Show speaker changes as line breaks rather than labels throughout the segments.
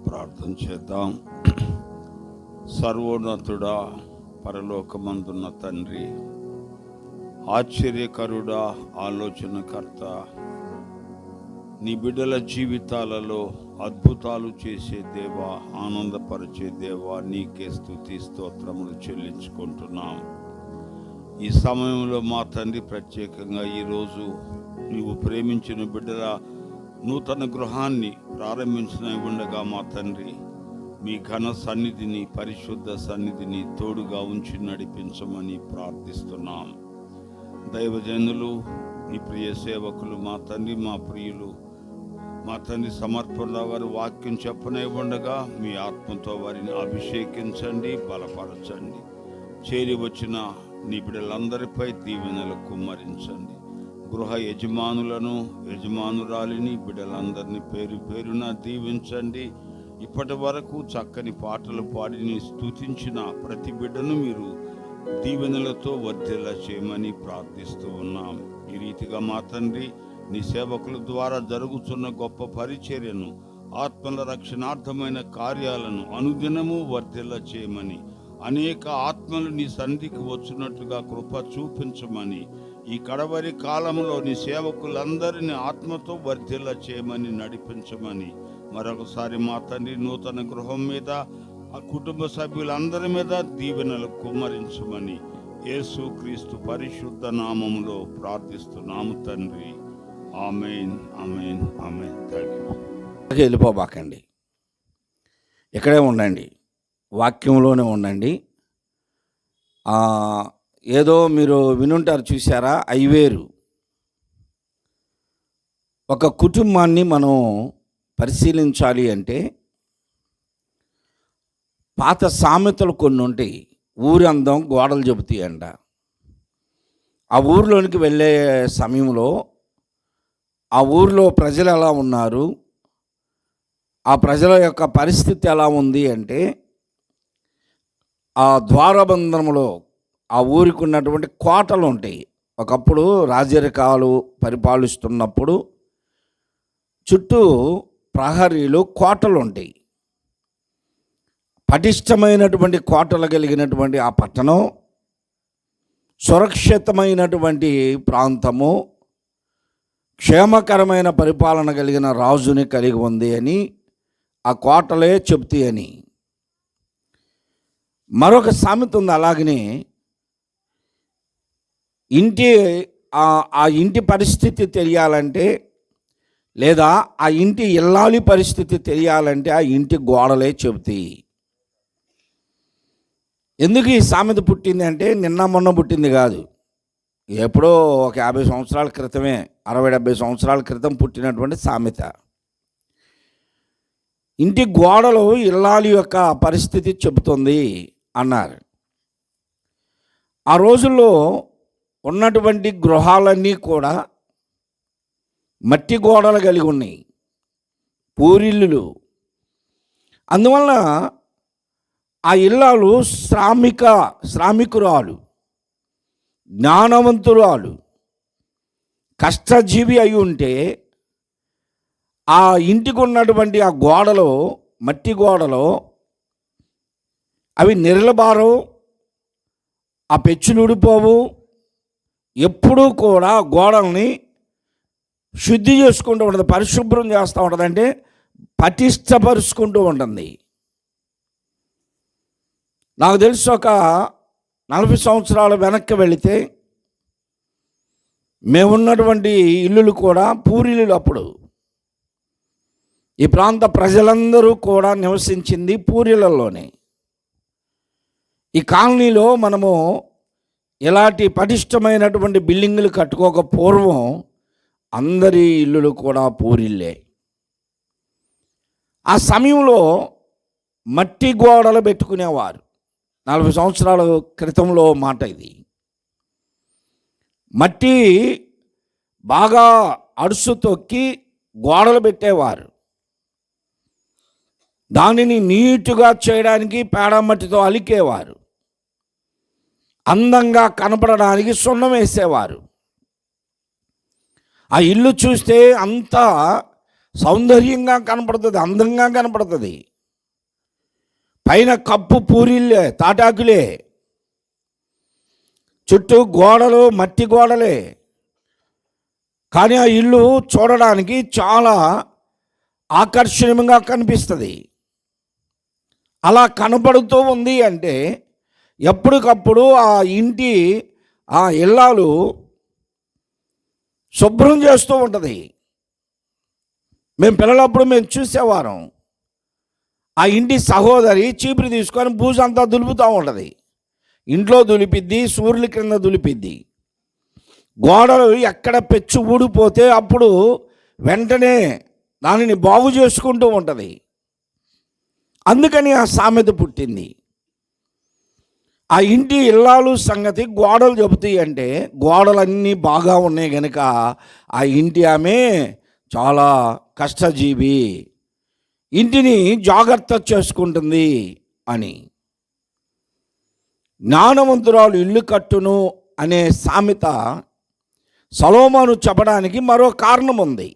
ప్రార్థన చేద్దాం. సర్వోన్నతుడా, పరలోకమందున్న తండ్రి, ఆశ్చర్యకరుడా, ఆలోచనకర్త, నీ బిడ్డల జీవితాలలో అద్భుతాలు చేసే దేవా, ఆనందపరిచే దేవా, నీకే స్తుతి స్తోత్రములు చెల్లించుకుంటున్నాం. ఈ సమయంలో మా తండ్రి, ప్రత్యేకంగా ఈరోజు నీవు ప్రేమించిన బిడ్డల నూతన గృహాన్ని ప్రారంభించిన ఉండగా మా తండ్రి, మీ ఘన సన్నిధిని, పరిశుద్ధ సన్నిధిని తోడుగా ఉంచి నడిపించమని ప్రార్థిస్తున్నాం. దైవజనులు, నీ ప్రియ సేవకులు, మా తండ్రి, మా ప్రియులు, మా తండ్రి సమర్పణరావు గారు వాక్యం చెప్పనే ఉండగా మీ ఆత్మతో వారిని అభిషేకించండి, బలపరచండి. చేరి వచ్చిన నీ బిడ్డలందరిపై దీవెనలు కుమ్మరించండి. గృహ యజమానులను, యజమానురాలిని, బిడ్డలందరినీ పేరు పేరున దీవించండి. ఇప్పటి వరకు చక్కని పాటలు పాడి స్తుతించిన ప్రతి బిడ్డను మీరు దీవెనలతో వర్ధిల్ల చేయమని ప్రార్థిస్తూ ఉన్నాం. ఈ రీతిగా మా తండ్రి, నీ సేవకుల ద్వారా జరుగుతున్న గొప్ప పరిచర్యను, ఆత్మల రక్షణార్థమైన కార్యాలను అనుదినము వర్ధిల్ల చేయమని, అనేక ఆత్మలు నీ సన్నిధికి వచ్చినట్టుగా కృప చూపించమని, ఈ కడవరి కాలంలో నీ సేవకులందరినీ ఆత్మతో వర్ధిల్ల చేయమని, నడిపించమని మరొకసారి మా తండ్రి నూతన గృహం మీద, ఆ కుటుంబ సభ్యులందరి మీద దీవెనలు కుమ్మరించమని యేసు క్రీస్తు పరిశుద్ధ నామములో ప్రార్థిస్తున్నాము తండ్రి. ఆమేన్, ఆమేన్, ఆమేన్.
వెళ్ళిపోబాకండి, ఇక్కడే ఉండండి, వాక్యంలోనే ఉండండి. ఏదో మీరు వినుంటారు, చూసారా, ఐవేరు. ఒక కుటుంబాన్ని మనం పరిశీలించాలి అంటే పాత సామెతలు కొన్ని ఉంటాయి. ఊరి అందం గోడలు చెబుతాయి అంట. ఆ ఊరిలోనికి వెళ్ళే సమయంలో ఆ ఊరిలో ప్రజలు ఎలా ఉన్నారు, ఆ ప్రజల యొక్క పరిస్థితి ఎలా ఉంది అంటే, ఆ ద్వారబంధంలో ఆ ఊరికి ఉన్నటువంటి కోటలు ఉంటాయి. ఒకప్పుడు రాజరికాలు పరిపాలిస్తున్నప్పుడు చుట్టూ ప్రహరీలు, కోటలు ఉంటాయి. పటిష్టమైనటువంటి కోటలు కలిగినటువంటి ఆ పట్టణం, సురక్షితమైనటువంటి ప్రాంతము, క్షేమకరమైన పరిపాలన కలిగిన రాజుని కలిగి ఉంది అని ఆ కోటలే చెబుతాయని. మరొక సామెత ఉంది అలాగనే, ఆ ఇంటి పరిస్థితి తెలియాలంటే, లేదా ఆ ఇంటి ఇల్లాలి పరిస్థితి తెలియాలంటే ఆ ఇంటి గోడలే చెబుతాయి. ఎందుకు ఈ సామెత పుట్టింది అంటే, నిన్న మొన్న పుట్టింది కాదు, ఎప్పుడో ఒక 50 సంవత్సరాల క్రితమే, 60-70 సంవత్సరాల క్రితం పుట్టినటువంటి సామెత. ఇంటి గోడలు ఇల్లాలి యొక్క పరిస్థితి చెబుతుంది అన్నారు. ఆ రోజుల్లో ఉన్నటువంటి గృహాలన్నీ కూడా మట్టి గోడలు కలిగి ఉన్నాయి, పూరిల్లులు. అందువలన ఆ ఇల్లాలు శ్రామికురాలు, జ్ఞానవంతురాలు, కష్టజీవి అయి ఉంటే ఆ ఇంటికి ఉన్నటువంటి ఆ గోడలు, మట్టి గోడలు, అవి నిరలబారవు, ఆ పెచ్చులు ఊడిపోవు. ఎప్పుడూ కూడా గోడల్ని శుద్ధి చేసుకుంటూ ఉంటుంది, పరిశుభ్రం చేస్తూ ఉంటుంది, అంటే పటిష్టపరుచుకుంటూ ఉంటుంది. నాకు తెలిసి ఒక 40 సంవత్సరాల వెనక్కి వెళితే మేమున్నటువంటి ఇల్లులు కూడా పూరిల్లులు. అప్పుడు ఈ ప్రాంత ప్రజలందరూ కూడా నివసించింది పూరిళ్లలోనే. ఈ కాలనీలో మనము ఇలాంటి పటిష్టమైనటువంటి బిల్డింగులు కట్టుకోక పూర్వం అందరి ఇల్లులు కూడా పూరిల్లే. ఆ సమయంలో మట్టి గోడలు పెట్టుకునేవారు. 40 సంవత్సరాల క్రితంలో మాట ఇది. మట్టి బాగా అడుసు తొక్కి గోడలు పెట్టేవారు. దానిని నీటుగా చేయడానికి పేడ మట్టితో అలికేవారు. అందంగా కనపడడానికి సున్నం వేసేవారు. ఆ ఇల్లు చూస్తే అంతా సౌందర్యంగా కనపడుతుంది, అందంగా కనపడుతుంది. పైన కప్పు పూరిళ్ళే, తాటాకులే, చుట్టూ గోడలు మట్టి గోడలే. కానీ ఆ ఇల్లు చూడడానికి చాలా ఆకర్షణీయంగా కనిపిస్తుంది. అలా కనపడుతూ ఉంది అంటే ఎప్పటికప్పుడు ఆ ఇంటి ఆ ఇల్లాలు శుభ్రం చేస్తూ ఉంటుంది. మేము పిల్లలప్పుడు మేము చూసేవారం. ఆ ఇంటి సహోదరి చీపురు తీసుకొని బూజంతా దులుపుతూ ఉంటుంది. ఇంట్లో దులిపిద్ది, సూర్యుల కింద దులిపిద్ది. గోడలు ఎక్కడ పెచ్చు ఊడిపోతే అప్పుడు వెంటనే దానిని బాగు చేసుకుంటూ ఉంటుంది. అందుకని ఆ సామెత పుట్టింది. ఆ ఇంటి ఇల్లాలు సంగతి గోడలు చెబుతాయి అంటే గోడలన్నీ బాగా ఉన్నాయి కనుక ఆ ఇంటి ఆమె చాలా కష్టజీవి, ఇంటిని జాగ్రత్త చేసుకుంటుంది అని. జ్ఞానవంతురాలు ఇల్లు కట్టును అనే సామెత సొలొమోను చెప్పడానికి మరో కారణం ఉంది.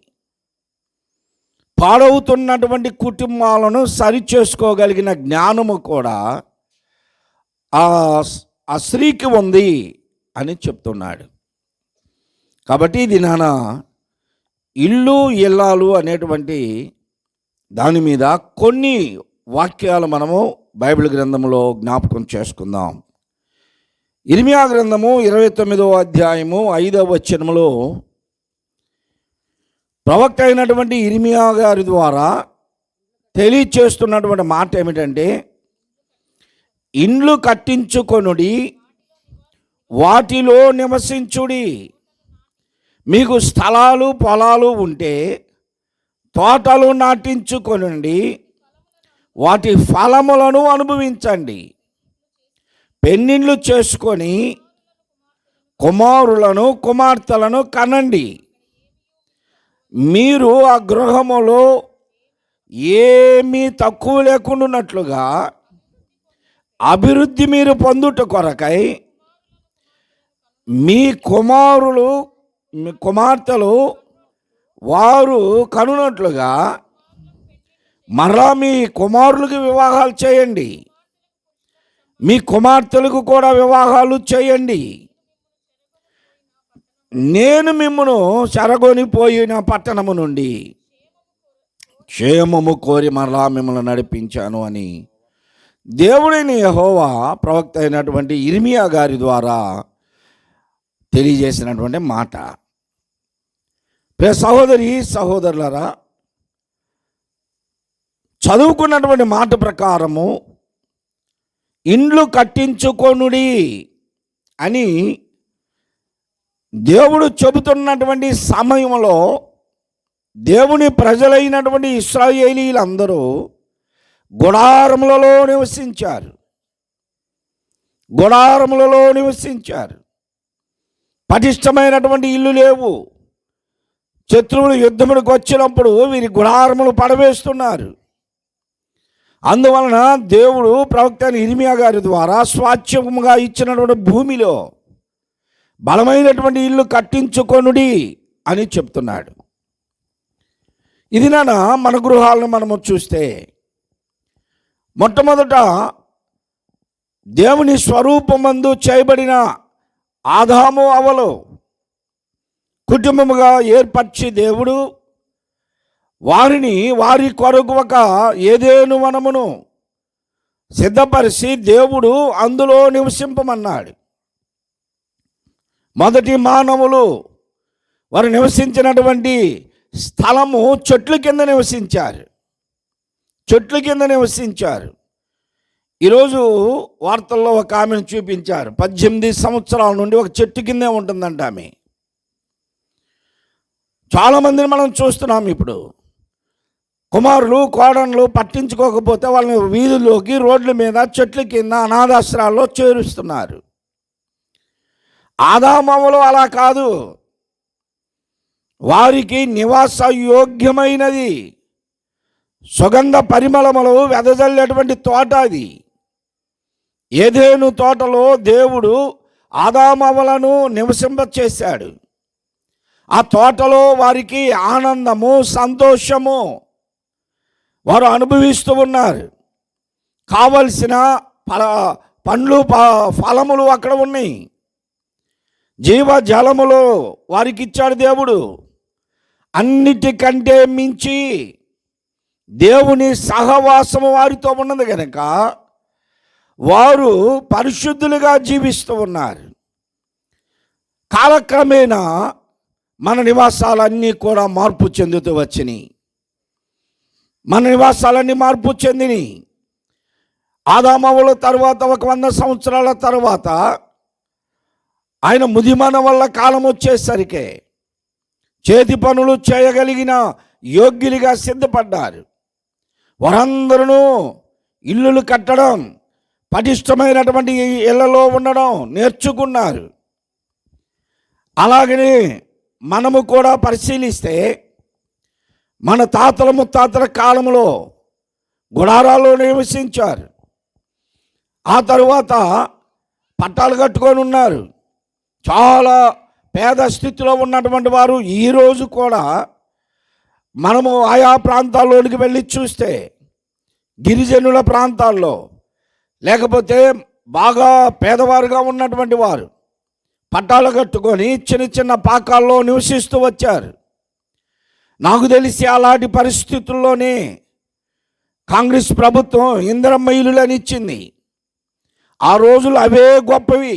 పాడవుతున్నటువంటి కుటుంబాలను సరిచేసుకోగలిగిన జ్ఞానము కూడా ఆ స్త్రీకి ఉంది అని చెప్తున్నాడు. కాబట్టి ఇది నాన్న ఇల్లు ఇల్లాలు అనేటువంటి దాని మీద కొన్ని వాక్యాలు మనము బైబిల్ గ్రంథంలో జ్ఞాపకం చేసుకుందాం. ఇర్మియా గ్రంథము 29వ అధ్యాయము 5వ వచనములో ప్రవక్త అయినటువంటి ఇర్మియా గారి ద్వారా తెలియచేస్తున్నటువంటి మాట ఏమిటంటే, ఇండ్లు కట్టించుకొనుడి, వాటిలో నివసించుడి. మీకు స్థలాలు పొలాలు ఉంటే తోటలు నాటించుకొనండి, వాటి ఫలములను అనుభవించండి. పెన్నిళ్ళు చేసుకొని కుమారులను కుమార్తెలను కనండి. మీరు ఆ గృహములో ఏమీ తక్కువ లేకుండానట్లుగా అభివృద్ధి మీరు పొందుట కొరకై మీ కుమారులు మీ కుమార్తెలు వారు కనునట్లుగా మరలా మీ కుమారులకు వివాహాలు చేయండి, మీ కుమార్తెలకు కూడా వివాహాలు చేయండి. నేను మిమ్మును చెరగొనిపోయిన పట్టణము నుండి క్షేమము కోరి మరలా మిమ్మల్ని నడిపించాను అని దేవుడైన యెహోవా ప్రవక్త అయినటువంటి ఇర్మియా గారి ద్వారా తెలియజేసినటువంటి మాట. ప్రియ సహోదరి సహోదరులారా, చదువుకున్నటువంటి మాట ప్రకారము ఇండ్లు కట్టించుకొనుడి అని దేవుడు చెబుతున్నటువంటి సమయంలో దేవుని ప్రజలైనటువంటి ఇశ్రాయేలీలందరూ గుడారములలో నివసించారు. గుడారములలో నివసించారు. పటిష్టమైనటువంటి ఇల్లు లేవు. శత్రువులు యుద్ధములకు వచ్చినప్పుడు వీరి గుడారములు పడవేస్తున్నారు. అందువలన దేవుడు ప్రవక్త ఇర్మియా గారి ద్వారా స్వాస్థ్యముగా ఇచ్చినటువంటి భూమిలో బలమైనటువంటి ఇల్లు కట్టించుకొనుడి అని చెప్తున్నాడు. ఇది మన గృహాలను మనము చూస్తే మొట్టమొదట దేవుని స్వరూపమందు చేయబడిన ఆదాము అవ్వలు కుటుంబముగా ఏర్పరిచి దేవుడు వారిని వారి కొరకు ఒక ఏదెను వనమును సిద్ధపరిచి దేవుడు అందులో నివసింపమన్నాడు. మొదటి మానవులు వారు నివసించినటువంటి స్థలము చెట్ల కింద నివసించారు. చెట్ల కింద నివసించారు. ఈరోజు వార్తల్లో ఒక ఆమెను చూపించారు. 18 సంవత్సరాల నుండి ఒక చెట్టు కిందే ఉంటుందంట ఆమె. చాలామందిని మనం చూస్తున్నాం. ఇప్పుడు కుమారులు కోడన్లు పట్టించుకోకపోతే వాళ్ళని వీధుల్లోకి రోడ్ల మీద చెట్ల కింద అనాథాశ్రయాల్లో చేరుస్తున్నారు. ఆదామవ్వలు అలా కాదు. వారికి నివాస యోగ్యమైనది సుగంధ పరిమళములు వెదజల్లేటువంటి తోట అది. ఏదెను తోటలో దేవుడు ఆదామవ్వలను నివసింపచేశాడు. ఆ తోటలో వారికి ఆనందము సంతోషము వారు అనుభవిస్తూ ఉన్నారు. కావలసిన పండ్లు ఫలములు అక్కడ ఉన్నాయి. జీవజలములు వారికి ఇచ్చాడు దేవుడు. అన్నిటికంటే మించి దేవుని సహవాసము వారితో ఉన్నది కనుక వారు పరిశుద్ధులుగా జీవిస్తూ ఉన్నారు. కాలక్రమేణా మన నివాసాలన్నీ కూడా మార్పు చెందుతూ వచ్చినాయి. మన నివాసాలన్నీ మార్పు చెందినాయి. ఆదామవ్వల తర్వాత 100 సంవత్సరాల తర్వాత ఆయన ముదిమన వల్ల కాలం వచ్చేసరికి చేతి పనులు చేయగలిగిన యోగ్యులుగా సిద్ధపడ్డారు. వారందరూ ఇల్లులు కట్టడం, పటిష్టమైనటువంటి ఇళ్లలో ఉండడం నేర్చుకున్నారు. అలాగనే మనము కూడా పరిశీలిస్తే మన తాతల ముత్తాతల కాలంలో గుడారాల్లో నివసించారు. ఆ తరువాత పట్టాలు కట్టుకొని ఉన్నారు. చాలా పేద స్థితిలో ఉన్నటువంటి వారు ఈరోజు కూడా మనము ఆయా ప్రాంతాల్లోనికి వెళ్ళి చూస్తే గిరిజనుల ప్రాంతాల్లో లేకపోతే బాగా పేదవారుగా ఉన్నటువంటి వారు పట్టాలు కట్టుకొని చిన్న చిన్న పాకాల్లో నివసిస్తూ వచ్చారు. నాకు తెలిసి అలాంటి పరిస్థితుల్లోనే కాంగ్రెస్ ప్రభుత్వం ఇందిరమ్మ ఇల్లులని ఇచ్చింది. ఆ రోజులు అవే గొప్పవి.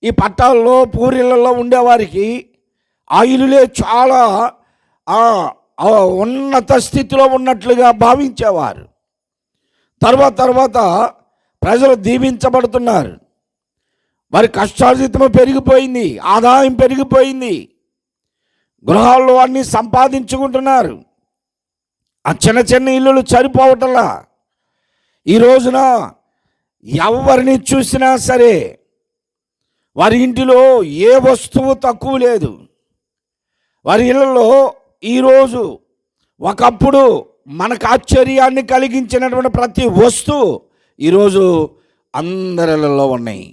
ఈ పట్టాల్లో పూరిళ్లలో ఉండేవారికి ఆ ఇల్లులే చాలా ఉన్నత స్థితిలో ఉన్నట్లుగా భావించేవారు. తర్వాత ప్రజలు దీవించబడుతున్నారు. వారి కష్టార్జితము పెరిగిపోయింది, ఆదాయం పెరిగిపోయింది, గృహాల్లో అన్నీ సంపాదించుకుంటున్నారు. ఆ చిన్న చిన్న ఇల్లులు సరిపోవటంలా. ఈ రోజున ఎవరిని చూసినా సరే వారి ఇంటిలో ఏ వస్తువు తక్కువ లేదు. వారి ఇళ్ళలో ఈరోజు ఒకప్పుడు మనకు ఆశ్చర్యాన్ని కలిగించినటువంటి ప్రతి వస్తువు ఈరోజు అందరిలో ఉన్నాయి.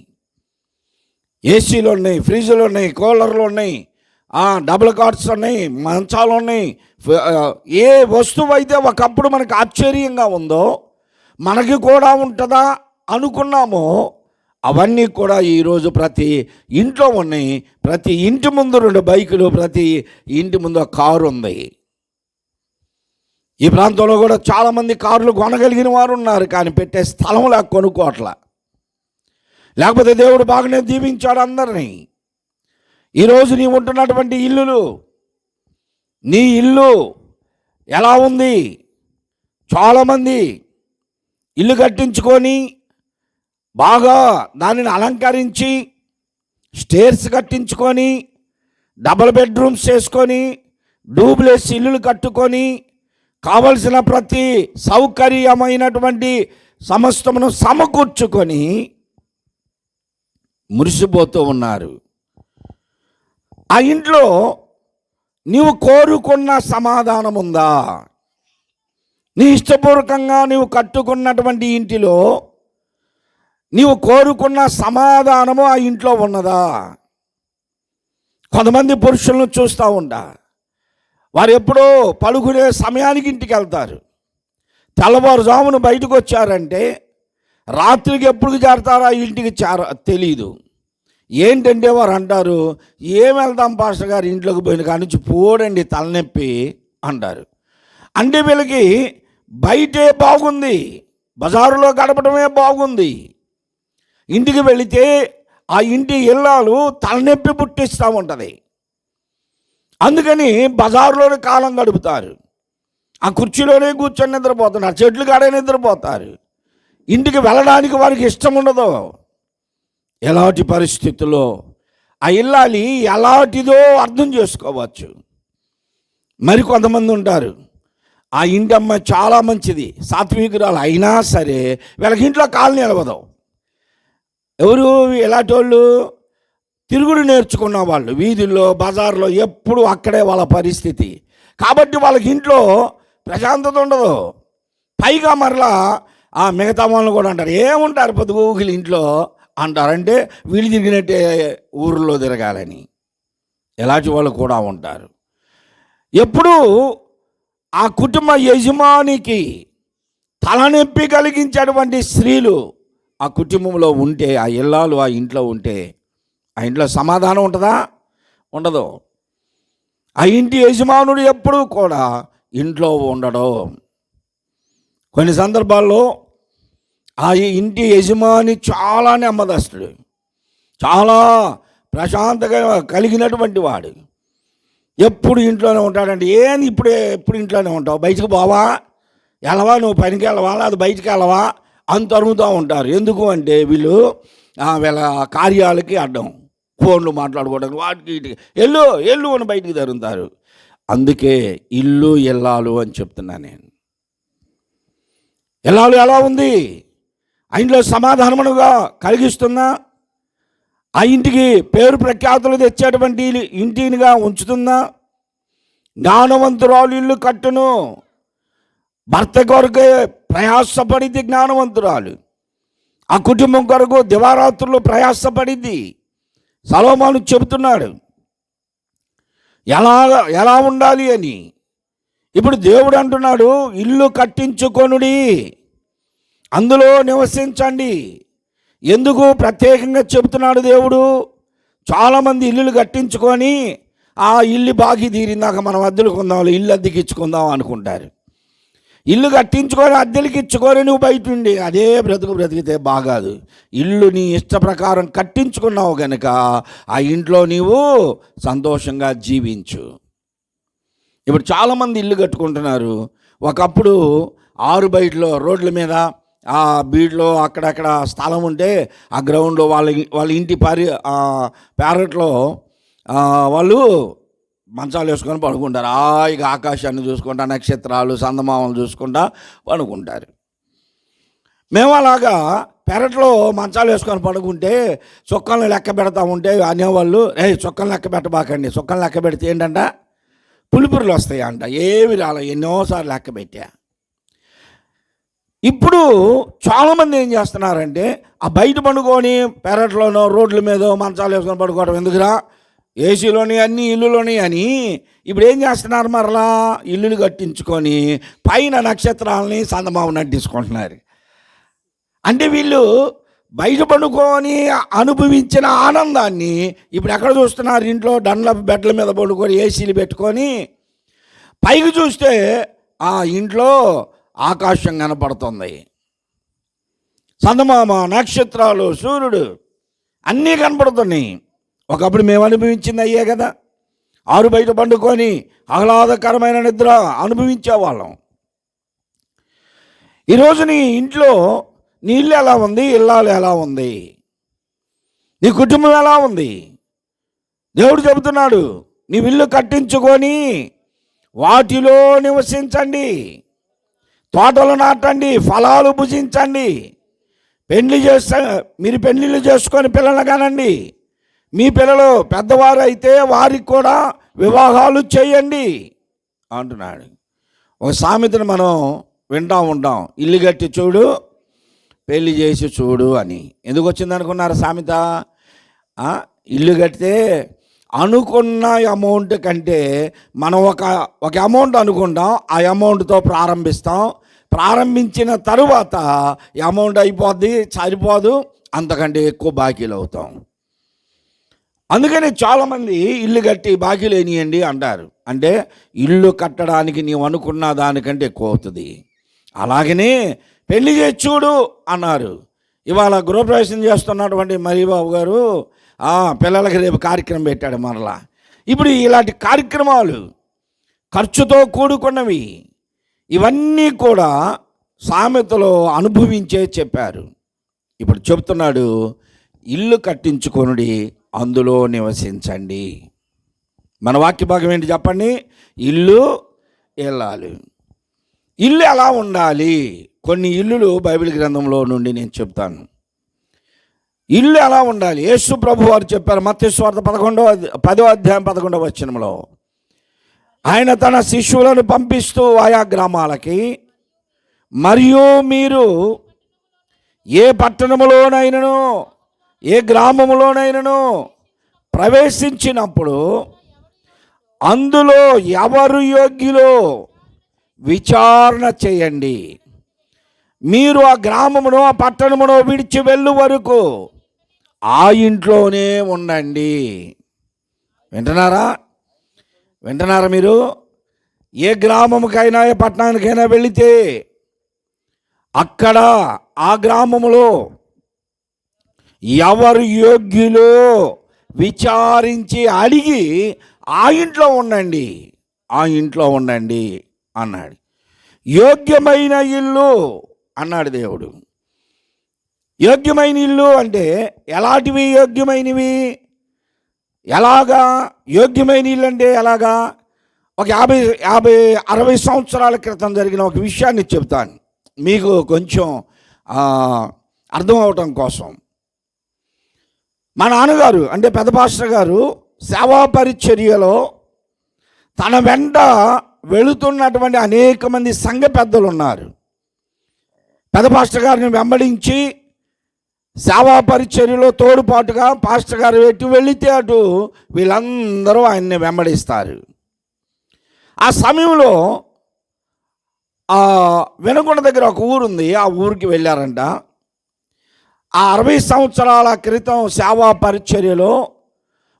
ఏసీలు ఉన్నాయి, ఫ్రిడ్జ్లు ఉన్నాయి, కూలర్లు ఉన్నాయి, డబుల్ కార్డ్స్ ఉన్నాయి, మంచాలు ఉన్నాయి. ఏ వస్తువు అయితే ఒకప్పుడు మనకు ఆశ్చర్యంగా ఉందో, మనకి కూడా ఉంటుందా అనుకున్నామో, అవన్నీ కూడా ఈరోజు ప్రతి ఇంట్లో ఉన్నాయి. ప్రతి ఇంటి ముందు 2 బైకులు, ప్రతి ఇంటి ముందు ఒక కారు ఉంది. ఈ ప్రాంతంలో కూడా చాలామంది కార్లు కొనగలిగిన వారు ఉన్నారు, కానీ పెట్టే స్థలం లేక కొనుక్కోవట్లా. లేకపోతే దేవుడు బాగానే దీవించాడు అందరినీ. ఈరోజు నీ ఉంటున్నటువంటి ఇల్లులు, నీ ఇల్లు ఎలా ఉంది? చాలామంది ఇల్లు కట్టించుకొని బాగా దానిని అలంకరించి స్టేర్స్ కట్టించుకొని డబుల్ బెడ్రూమ్స్ చేసుకొని డూప్లెక్స్ ఇల్లులు కట్టుకొని కావలసిన ప్రతి సౌకర్యమైనటువంటి సమస్తమును సమకూర్చుకొని మురిసిపోతూ ఉన్నారు. ఆ ఇంట్లో నీవు కోరుకున్న సమాధానం ఉందా? నీ ఇష్టపూర్వకంగా నీవు కట్టుకున్నటువంటి ఇంటిలో నీవు కోరుకున్న సమాధానము ఆ ఇంట్లో ఉన్నదా? కొంతమంది పురుషులను చూస్తూ ఉంటా, వారు ఎప్పుడో పడుకునే సమయానికి ఇంటికి వెళ్తారు. తెల్లవారుజామున బయటకు వచ్చారంటే రాత్రికి ఎప్పుడు చేరతారో ఆ ఇంటికి తెలీదు. ఏంటంటే వారు అంటారు, ఏం వెళ్దాం పాస్టర్ గారు, ఇంట్లోకి పోయిన కాడి నుంచి పోడండి తలనొప్పి అంటారు. అంటే వీళ్ళకి బయటే బాగుంది, బజారులో గడపడమే బాగుంది. ఇంటికి వెళితే ఆ ఇంటి ఇల్లాలు తలనొప్పి పుట్టిస్తూ ఉంటుంది. అందుకని బజారులోనే కాలం గడుపుతారు. ఆ కుర్చీలోనే కూర్చొని నిద్రపోతున్నారు, చెట్లు కాడే నిద్రపోతారు. ఇంటికి వెళ్ళడానికి వారికి ఇష్టం ఉండదు. ఎలాంటి పరిస్థితుల్లో ఆ ఇల్లాలి ఎలాంటిదో అర్థం చేసుకోవచ్చు. మరి కొంతమంది ఉంటారు, ఆ ఇంటి అమ్మాయి చాలా మంచిది, సాత్వికురాలు అయినా సరే వీళ్ళకి ఇంట్లో కాలు నిలవదు. ఎవరు ఎలాంటి వాళ్ళు? తిరుగుడు నేర్చుకున్న వాళ్ళు, వీధుల్లో బజార్లో ఎప్పుడు అక్కడే వాళ్ళ పరిస్థితి. కాబట్టి వాళ్ళకి ఇంట్లో ప్రశాంతత ఉండదు. పైగా మరలా ఆ మిగతా వాళ్ళని కూడా అంటారు, ఏముంటారు పొద్దుగూకులు ఇంట్లో అంటారంటే వీళ్ళు తిరిగినట్టే ఊరిలో తిరగాలని. ఎలాంటి వాళ్ళు కూడా ఉంటారు. ఎప్పుడు ఆ కుటుంబ యజమానికి తలనొప్పి కలిగించేటువంటి స్త్రీలు ఆ కుటుంబంలో ఉంటే, ఆ ఇల్లాలు ఆ ఇంట్లో ఉంటే, ఆ ఇంట్లో సమాధానం ఉంటుందా? ఉండదు. ఆ ఇంటి యజమానుడు ఎప్పుడూ కూడా ఇంట్లో ఉండడు. కొన్ని సందర్భాల్లో ఆ ఇంటి యజమాని చాలా నెమ్మదస్తుడు, చాలా ప్రశాంతగా కలిగినటువంటి వాడు. ఎప్పుడు ఇంట్లోనే ఉంటాడండి. ఏంది ఎప్పుడు ఇంట్లోనే ఉంటావు, బయటకు పోవా, వెళ్ళవా, నువ్వు పనికి వెళ్ళవా, అది బయటికి వెళ్ళవా అని తరుగుతూ ఉంటారు. ఎందుకు అంటే వీళ్ళ కార్యాలకి అడ్డం, ఫోన్లు మాట్లాడుకోవడానికి, వాటికి వీటికి ఎల్లు అని బయటికి తరుగుతారు. అందుకే ఇల్లు ఇల్లాలు అని చెప్తున్నా నేను. ఇల్లాలు ఎలా ఉంది? ఆ ఇంట్లో సమాధానముగా కలిగిస్తుందా? ఆ ఇంటికి పేరు ప్రఖ్యాతులు తెచ్చేటువంటి ఇంటినిగా ఉంచుతుందా? జ్ఞానవంతురాలు ఇల్లు కట్టును, భర్త కొరకే ప్రయాసపడిద్ది జ్ఞానవంతురాలు. ఆ కుటుంబం కొరకు దివారాత్రులు ప్రయాసపడిద్ది. సొలొమోను చెబుతున్నాడు ఎలా ఉండాలి అని. ఇప్పుడు దేవుడు అంటున్నాడు, ఇల్లు కట్టించుకొనుడి, అందులో నివసించండి. ఎందుకు ప్రత్యేకంగా చెబుతున్నాడు దేవుడు? చాలామంది ఇల్లులు కట్టించుకొని ఆ ఇల్లు బాకీ తీరిందాక మనం అద్దెలుకుందాం, ఇల్లు అద్దెకిచ్చుకుందాం అనుకుంటారు. ఇల్లు కట్టించుకొని అద్దెలకి ఇచ్చుకొని నువ్వు బయట ఉండి అదే బ్రతికితే బాగాదు. ఇల్లు నీ ఇష్ట ప్రకారం కట్టించుకున్నావు కనుక ఆ ఇంట్లో నీవు సంతోషంగా జీవించు. ఇప్పుడు చాలామంది ఇల్లు కట్టుకుంటున్నారు. ఒకప్పుడు ఆరు బయటలో రోడ్ల మీద ఆ బీడ్లో అక్కడక్కడ స్థలం ఉంటే ఆ గ్రౌండ్లో వాళ్ళ ఇంటి ప్యారెట్లో వాళ్ళు మంచాలు వేసుకొని పడుకుంటారు. ఇక ఆకాశాన్ని చూసుకుంటా, నక్షత్రాలు చందమామలు చూసుకుంటా పడుకుంటారు. మేము అలాగా పెరట్లో మంచాలు వేసుకొని పడుకుంటే చొక్కలను లెక్క పెడతా ఉంటే అనేవాళ్ళు, చొక్కలు లెక్క పెట్టబాకండి, చొక్కలు లెక్క పెడితే ఏంటంట పులిపురులు వస్తాయి అంట. ఏమి రాలే, ఎన్నోసార్లు లెక్క పెట్టా. ఇప్పుడు చాలామంది ఏం చేస్తున్నారంటే ఆ బయట పండుకొని పెరట్లోనో రోడ్ల మీద మంచాలు వేసుకొని పడుకోవడం ఎందుకురా, ఏసీలోని అన్ని ఇల్లులోని అని ఇప్పుడు ఏం చేస్తున్నారు, మరలా ఇల్లులు కట్టించుకొని పైన నక్షత్రాలని చందమామని అంటించుకుంటున్నారు. అంటే వీళ్ళు బయట పండుకొని అనుభవించిన ఆనందాన్ని ఇప్పుడు ఎక్కడ చూస్తున్నారు? ఇంట్లో డండ్లప్ బెడ్ల మీద పడుకొని ఏసీలు పెట్టుకొని పైకి చూస్తే ఆ ఇంట్లో ఆకాశం కనపడుతుంది, చందమామ, నక్షత్రాలు, సూర్యుడు అన్నీ కనపడుతున్నాయి. ఒకప్పుడు మేము అనుభవించింది అయ్యే కదా. ఆరు బయట పండుకొని ఆహ్లాదకరమైన నిద్ర అనుభవించేవాళ్ళం. ఈరోజు నీ ఇంట్లో నీ ఇల్లు ఎలా ఉంది, ఇల్లాలు ఎలా ఉంది, నీ కుటుంబం ఎలా ఉంది? దేవుడు చెబుతున్నాడు, నీ ఇల్లు కట్టించుకొని వాటిలో నివసించండి, తోటలు నాటండి, ఫలాలు భుజించండి, మీరు పెళ్ళిళ్ళు చేసుకొని పిల్లలు కానండి, మీ పిల్లలు పెద్దవారు అయితే వారికి కూడా వివాహాలు చేయండి అంటున్నాడు. ఒక సామెతను మనం వింటూ ఉంటాం, ఇల్లు కట్టి చూడు, పెళ్లి చేసి చూడు అని. ఎందుకు వచ్చింది అనుకున్నారు సామెత? ఇల్లు కడితే అనుకున్న అమౌంట్ కంటే మనం ఒక అమౌంట్ అనుకుంటాం, ఆ అమౌంట్తో ప్రారంభించిన తరువాత ఈ అమౌంట్ అయిపోద్ది, సరిపోదు, అంతకంటే ఎక్కువ బాకీలు అవుతాం. అందుకని చాలామంది ఇల్లు కట్టి బాకీలు వేనియండి అంటారు. అంటే ఇల్లు కట్టడానికి నీవు అనుకున్న దానికంటే ఎక్కువ అవుతుంది. అలాగనే పెళ్లి చేసి చూడు అన్నారు. ఇవాళ గృహప్రవేశం చేస్తున్నటువంటి మరీబాబు గారు పిల్లలకి రేపు కార్యక్రమం పెట్టాడు మరలా. ఇప్పుడు ఇలాంటి కార్యక్రమాలు ఖర్చుతో కూడుకున్నవి, ఇవన్నీ కూడా సామెతలో అనుభవించే చెప్పారు. ఇప్పుడు చెప్తున్నాడు, ఇల్లు కట్టించుకొనుడి, అందులో నివసించండి. మన వాక్య భాగం ఏంటి చెప్పండి? ఇల్లు ఇల్లాలు. ఇల్లు ఎలా ఉండాలి? కొన్ని ఇల్లులు బైబిల్ గ్రంథంలో నుండి నేను చెప్తాను. ఇల్లు ఎలా ఉండాలి? యేసు ప్రభు వారు చెప్పారు మత్తయి సువార్త 10వ అధ్యాయం 11వ వచనంలో, ఆయన తన శిష్యులను పంపిస్తూ ఆయా గ్రామాలకి, మరియు మీరు ఏ పట్టణములోనైనను ఏ గ్రామములోనైనను ప్రవేశించినప్పుడు అందులో ఎవరు యోగ్యులో విచారణ చేయండి. మీరు ఆ గ్రామమును ఆ పట్టణమును విడిచి వెళ్ళు వరకు ఆ ఇంట్లోనే ఉండండి. వింటున్నారా? వింటున్నారా మీరు? ఏ గ్రామముకైనా ఏ పట్టణానికైనా వెళితే అక్కడ ఆ గ్రామములో ఎవరు యోగ్యులో విచారించి అడిగి ఆ ఇంట్లో ఉండండి, ఆ ఇంట్లో ఉండండి అన్నాడు. యోగ్యమైన ఇల్లు అన్నాడు దేవుడు. యోగ్యమైన ఇల్లు అంటే ఎలాంటివి యోగ్యమైనవి? ఎలాగా యోగ్యమైన ఇల్లు అంటే ఎలాగా? ఒక 60 సంవత్సరాల క్రితం జరిగిన ఒక విషయాన్ని చెప్తాను మీకు కొంచెం అర్థం అవటం కోసం. మా నాన్నగారు అంటే పెద్ద పాస్టర్ గారు సేవా పరిచర్యలో తన వెంట వెళుతున్నటువంటి అనేక మంది సంఘ పెద్దలు ఉన్నారు. పెద్ద పాస్టర్ గారిని వెంబడించి సేవా పరిచర్యలో తోడుపాటుగా పాస్టర్ గారు ఎటు వెళితే అటు వీళ్ళందరూ ఆయన్ని వెంబడిస్తారు. ఆ సమయంలో వెనుకొండ దగ్గర ఒక ఊరుంది, ఆ ఊరికి వెళ్ళారంట. ఆ 60 సంవత్సరాల క్రితం సేవా పరిచర్యలో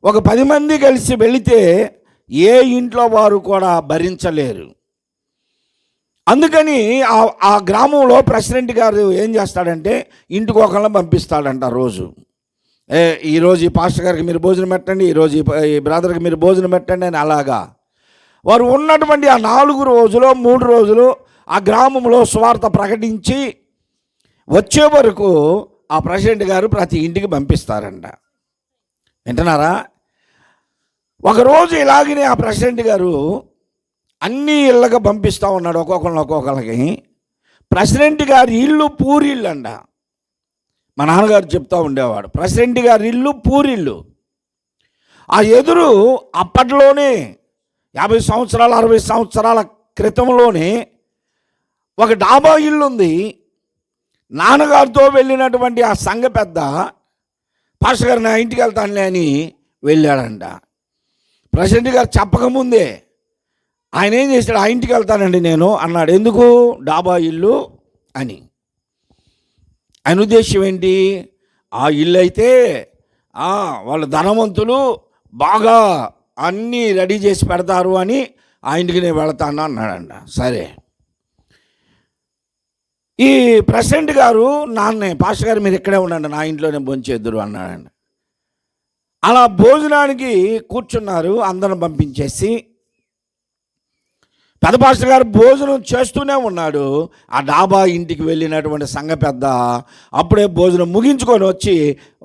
ఒక 10 మంది కలిసి వెళితే ఏ ఇంట్లో వారు కూడా భరించలేరు. అందుకని ఆ గ్రామంలో ప్రెసిడెంట్ గారు ఏం చేస్తాడంటే ఇంటికి ఒకళ్ళని పంపిస్తాడంట రోజు. ఈరోజు ఈ పాస్టర్ గారికి మీరు భోజనం పెట్టండి, ఈరోజు ఈ బ్రదర్కి మీరు భోజనం పెట్టండి అని. అలాగా వారు ఉన్నటువంటి ఆ 4 రోజులు 3 రోజులు ఆ గ్రామంలో సువార్త ప్రకటించి వచ్చే వరకు ఆ ప్రెసిడెంట్ గారు ప్రతి ఇంటికి పంపిస్తారంట. వింటున్నారా? ఒకరోజు ఇలాగనే ఆ ప్రెసిడెంట్ గారు అన్ని ఇళ్ళగా పంపిస్తూ ఉన్నాడు, ఒక్కొక్కరికి. ప్రెసిడెంట్ గారి ఇల్లు పూరిల్లు అంట. మా నాన్నగారు చెప్తూ ఉండేవాడు, ప్రెసిడెంట్ గారి ఇల్లు పూరిల్లు. ఆ ఎదురు అప్పట్లోనే 50 సంవత్సరాలు 60 సంవత్సరాల క్రితంలోనే ఒక డాబా ఇల్లు ఉంది. నాన్నగారితో వెళ్ళినటువంటి ఆ సంఘ పెద్ద పాస్టర్ గారు నా ఇంటికి వెళ్తానులే అని వెళ్ళాడంట. ప్రెసిడెంట్ గారు చెప్పకముందే ఆయన ఏం చేశాడు, ఆ ఇంటికి వెళ్తానండి నేను అన్నాడు. ఎందుకు? డాబా ఇల్లు అని. ఆయన ఉద్దేశం ఏంటి? ఆ ఇల్లు అయితే వాళ్ళు ధనవంతులు, బాగా అన్నీ రెడీ చేసి పెడతారు అని ఆ ఇంటికి నేను వెళతాను అన్నాడంట. సరే, ఈ ప్రెసిడెంట్ గారు నాన్నే పాస్టర్ గారు మీరు ఇక్కడే ఉండండి, నా ఇంట్లోనే భోంచేద్దురు అన్నాడండి. అలా భోజనానికి కూర్చున్నారు, అందరం పంపించేసి. పెద్ద పాస్టర్ గారు భోజనం చేస్తూనే ఉన్నాడు. ఆ డాబా ఇంటికి వెళ్ళినటువంటి సంఘ పెద్ద అప్పుడే భోజనం ముగించుకొని వచ్చి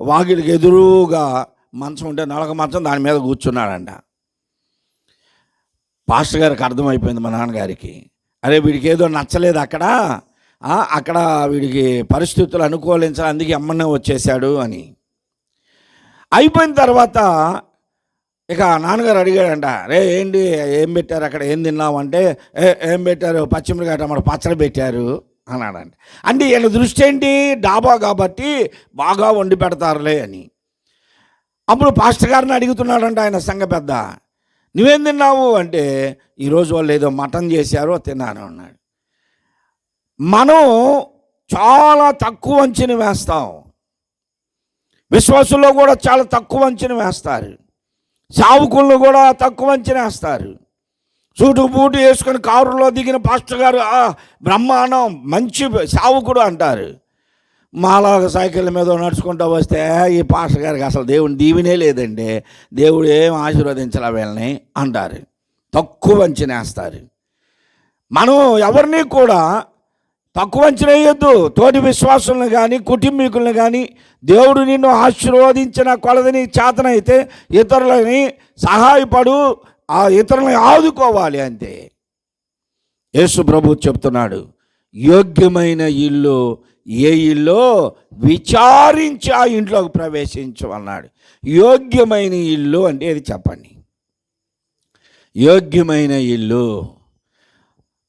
వాకిలికి ఎదురుగా మంచం ఉంటే నలక మంచం, దాని మీద కూర్చున్నాడంట. పాస్టర్ గారికి అర్థమైపోయింది మా నాన్నగారికి, అరే వీడికి ఏదో నచ్చలేదు అక్కడ వీడికి పరిస్థితులు అనుకూలించాలి, అందుకే అమ్మనే వచ్చేసాడు అని. అయిపోయిన తర్వాత ఇక నాన్నగారు అడిగాడంట, రే ఏంటి ఏం పెట్టారు అక్కడ, ఏం తిన్నావు అంటే, ఏం పెట్టారు, పచ్చిమిరకాయ టమాటా పచ్చడి పెట్టారు అన్నాడంట. అంటే ఈయన దృష్టి ఏంటి, డాబా కాబట్టి బాగా వండి పెడతారులే అని. అప్పుడు పాస్టర్ గారిని అడుగుతున్నాడంట ఆయన సంఘ పెద్ద, నువ్వేం తిన్నావు అంటే, ఈరోజు వాళ్ళు ఏదో మటన్ చేశారో తిన్నాను అన్నాడు. మనం చాలా తక్కువ అంచనా వేస్తాం, విశ్వాసుల్లో కూడా చాలా తక్కువ అంచనా వేస్తారు, సావుకులను కూడా తక్కువ అంచనా వేస్తారు. సూటు బూటు వేసుకొని కారులో దిగిన పాస్టర్ గారు బ్రహ్మాండం మంచి సావుకుడు అంటారు. మాలాగా సైకిల్ మీద నడుచుకుంటూ వస్తే ఈ పాస్టర్ గారికి అసలు దేవుని దీవెనే లేదండి, దేవుడు ఏం ఆశీర్వదించాల వీళ్ళని అంటారు, తక్కువ అంచనా వేస్తారు. మనం ఎవరిని కూడా తక్కువ అంచనా వేయొద్దు. తోటి విశ్వాసులను కానీ కుటుంబీకులను కానీ దేవుడు నిన్ను ఆశీర్వదించిన కొలదని చేతనైతే ఇతరులని సహాయపడు, ఆ ఇతరులని ఆదుకోవాలి అంతే. యేసు ప్రభు చెప్తున్నాడు, యోగ్యమైన ఇల్లు ఏ ఇల్లు విచారించి ఆ ఇంట్లోకి ప్రవేశించు అన్నాడు. యోగ్యమైన ఇల్లు అంటే ఏది చెప్పండి? యోగ్యమైన ఇల్లు,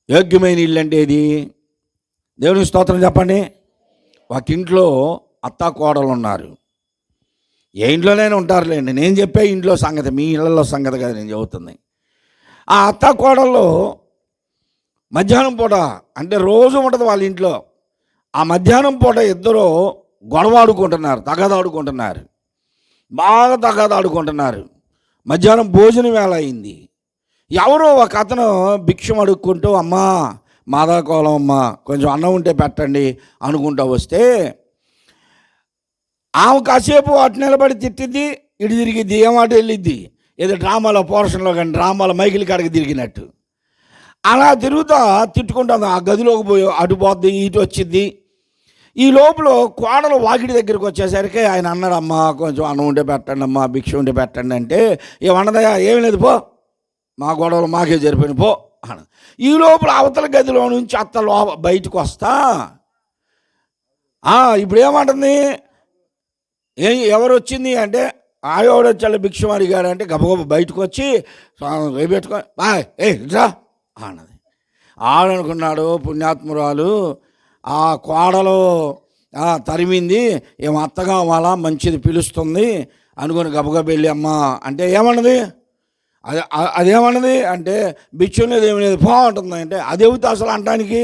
యోగ్యమైన ఇల్లు అంటే ఏది? దేవుని స్తోత్రం చెప్పండి. ఒక ఇంట్లో అత్తా కోడలు ఉన్నారు, ఏ ఇంట్లోనైనా ఉంటారులేండి, నేను చెప్పే ఇంట్లో సంగతి, మీ ఇళ్ళల్లో సంగతి కదా నేను చెబుతుంది. ఆ అత్తా కోడల్లో మధ్యాహ్నం పూట అంటే రోజు ఉంటుంది వాళ్ళ ఇంట్లో, ఆ మధ్యాహ్నం పూట ఇద్దరు గొడవాడుకుంటున్నారు, తగాదాడుకుంటున్నారు, బాగా తగాదాడుకుంటున్నారు. మధ్యాహ్నం భోజనం వేళ అయింది. ఎవరో ఒక అతను భిక్షం అడుక్కుంటూ, అమ్మా మాదాకోలం అమ్మ, కొంచెం అన్నం ఉంటే పెట్టండి అనుకుంటూ వస్తే ఆమె కాసేపు అటు నిలబడి తిట్టిద్ది, ఇటు తిరిగిద్ది, ఏమాట వెళ్ళిద్ది, ఏదో డ్రామాలో పోర్షన్లో కానీ డ్రామాలో మైకిల్ కాడికి తిరిగినట్టు అలా తిరుగుతా తిట్టుకుంటుంది. ఆ గదిలోకి పోయి అటు పోద్ది, ఇటు వచ్చిద్ది. ఈ లోపల కోడలు వాకిటి దగ్గరికి వచ్చేసరికి ఆయన అన్నాడు, అమ్మ కొంచెం అన్నం ఉంటే పెట్టండి అమ్మా, భిక్ష ఉంటే పెట్టండి అంటే, ఏమన్నదయా, ఏమి లేదు పో, మా గొడవలు మాకే జరిపోయిన పో అన్న. ఈ లోపల అవతల గదిలో నుంచి అత్త బయటకు వస్తా, ఇప్పుడు ఏమంటుంది, ఎవరు వచ్చింది అంటే, ఆవిడ వచ్చి భిక్షం అడిగాడు అంటే గబగబ బయటకు వచ్చి పెట్టుకొని బాయ్ రా అన్నది. ఆడనుకున్నాడు పుణ్యాత్మురాలు, ఆ కోడలు తరిమింది, ఏం అత్తగా వాళ్ళ మంచిది పిలుస్తుంది అనుకుని గబగబ వెళ్ళి అమ్మ అంటే ఏమన్నది, అదేమన్నది అంటే భిక్షం లేదు ఏమి లేదు బాగుంటుంది అంటే, అదేవుతా అసలు అంటానికి.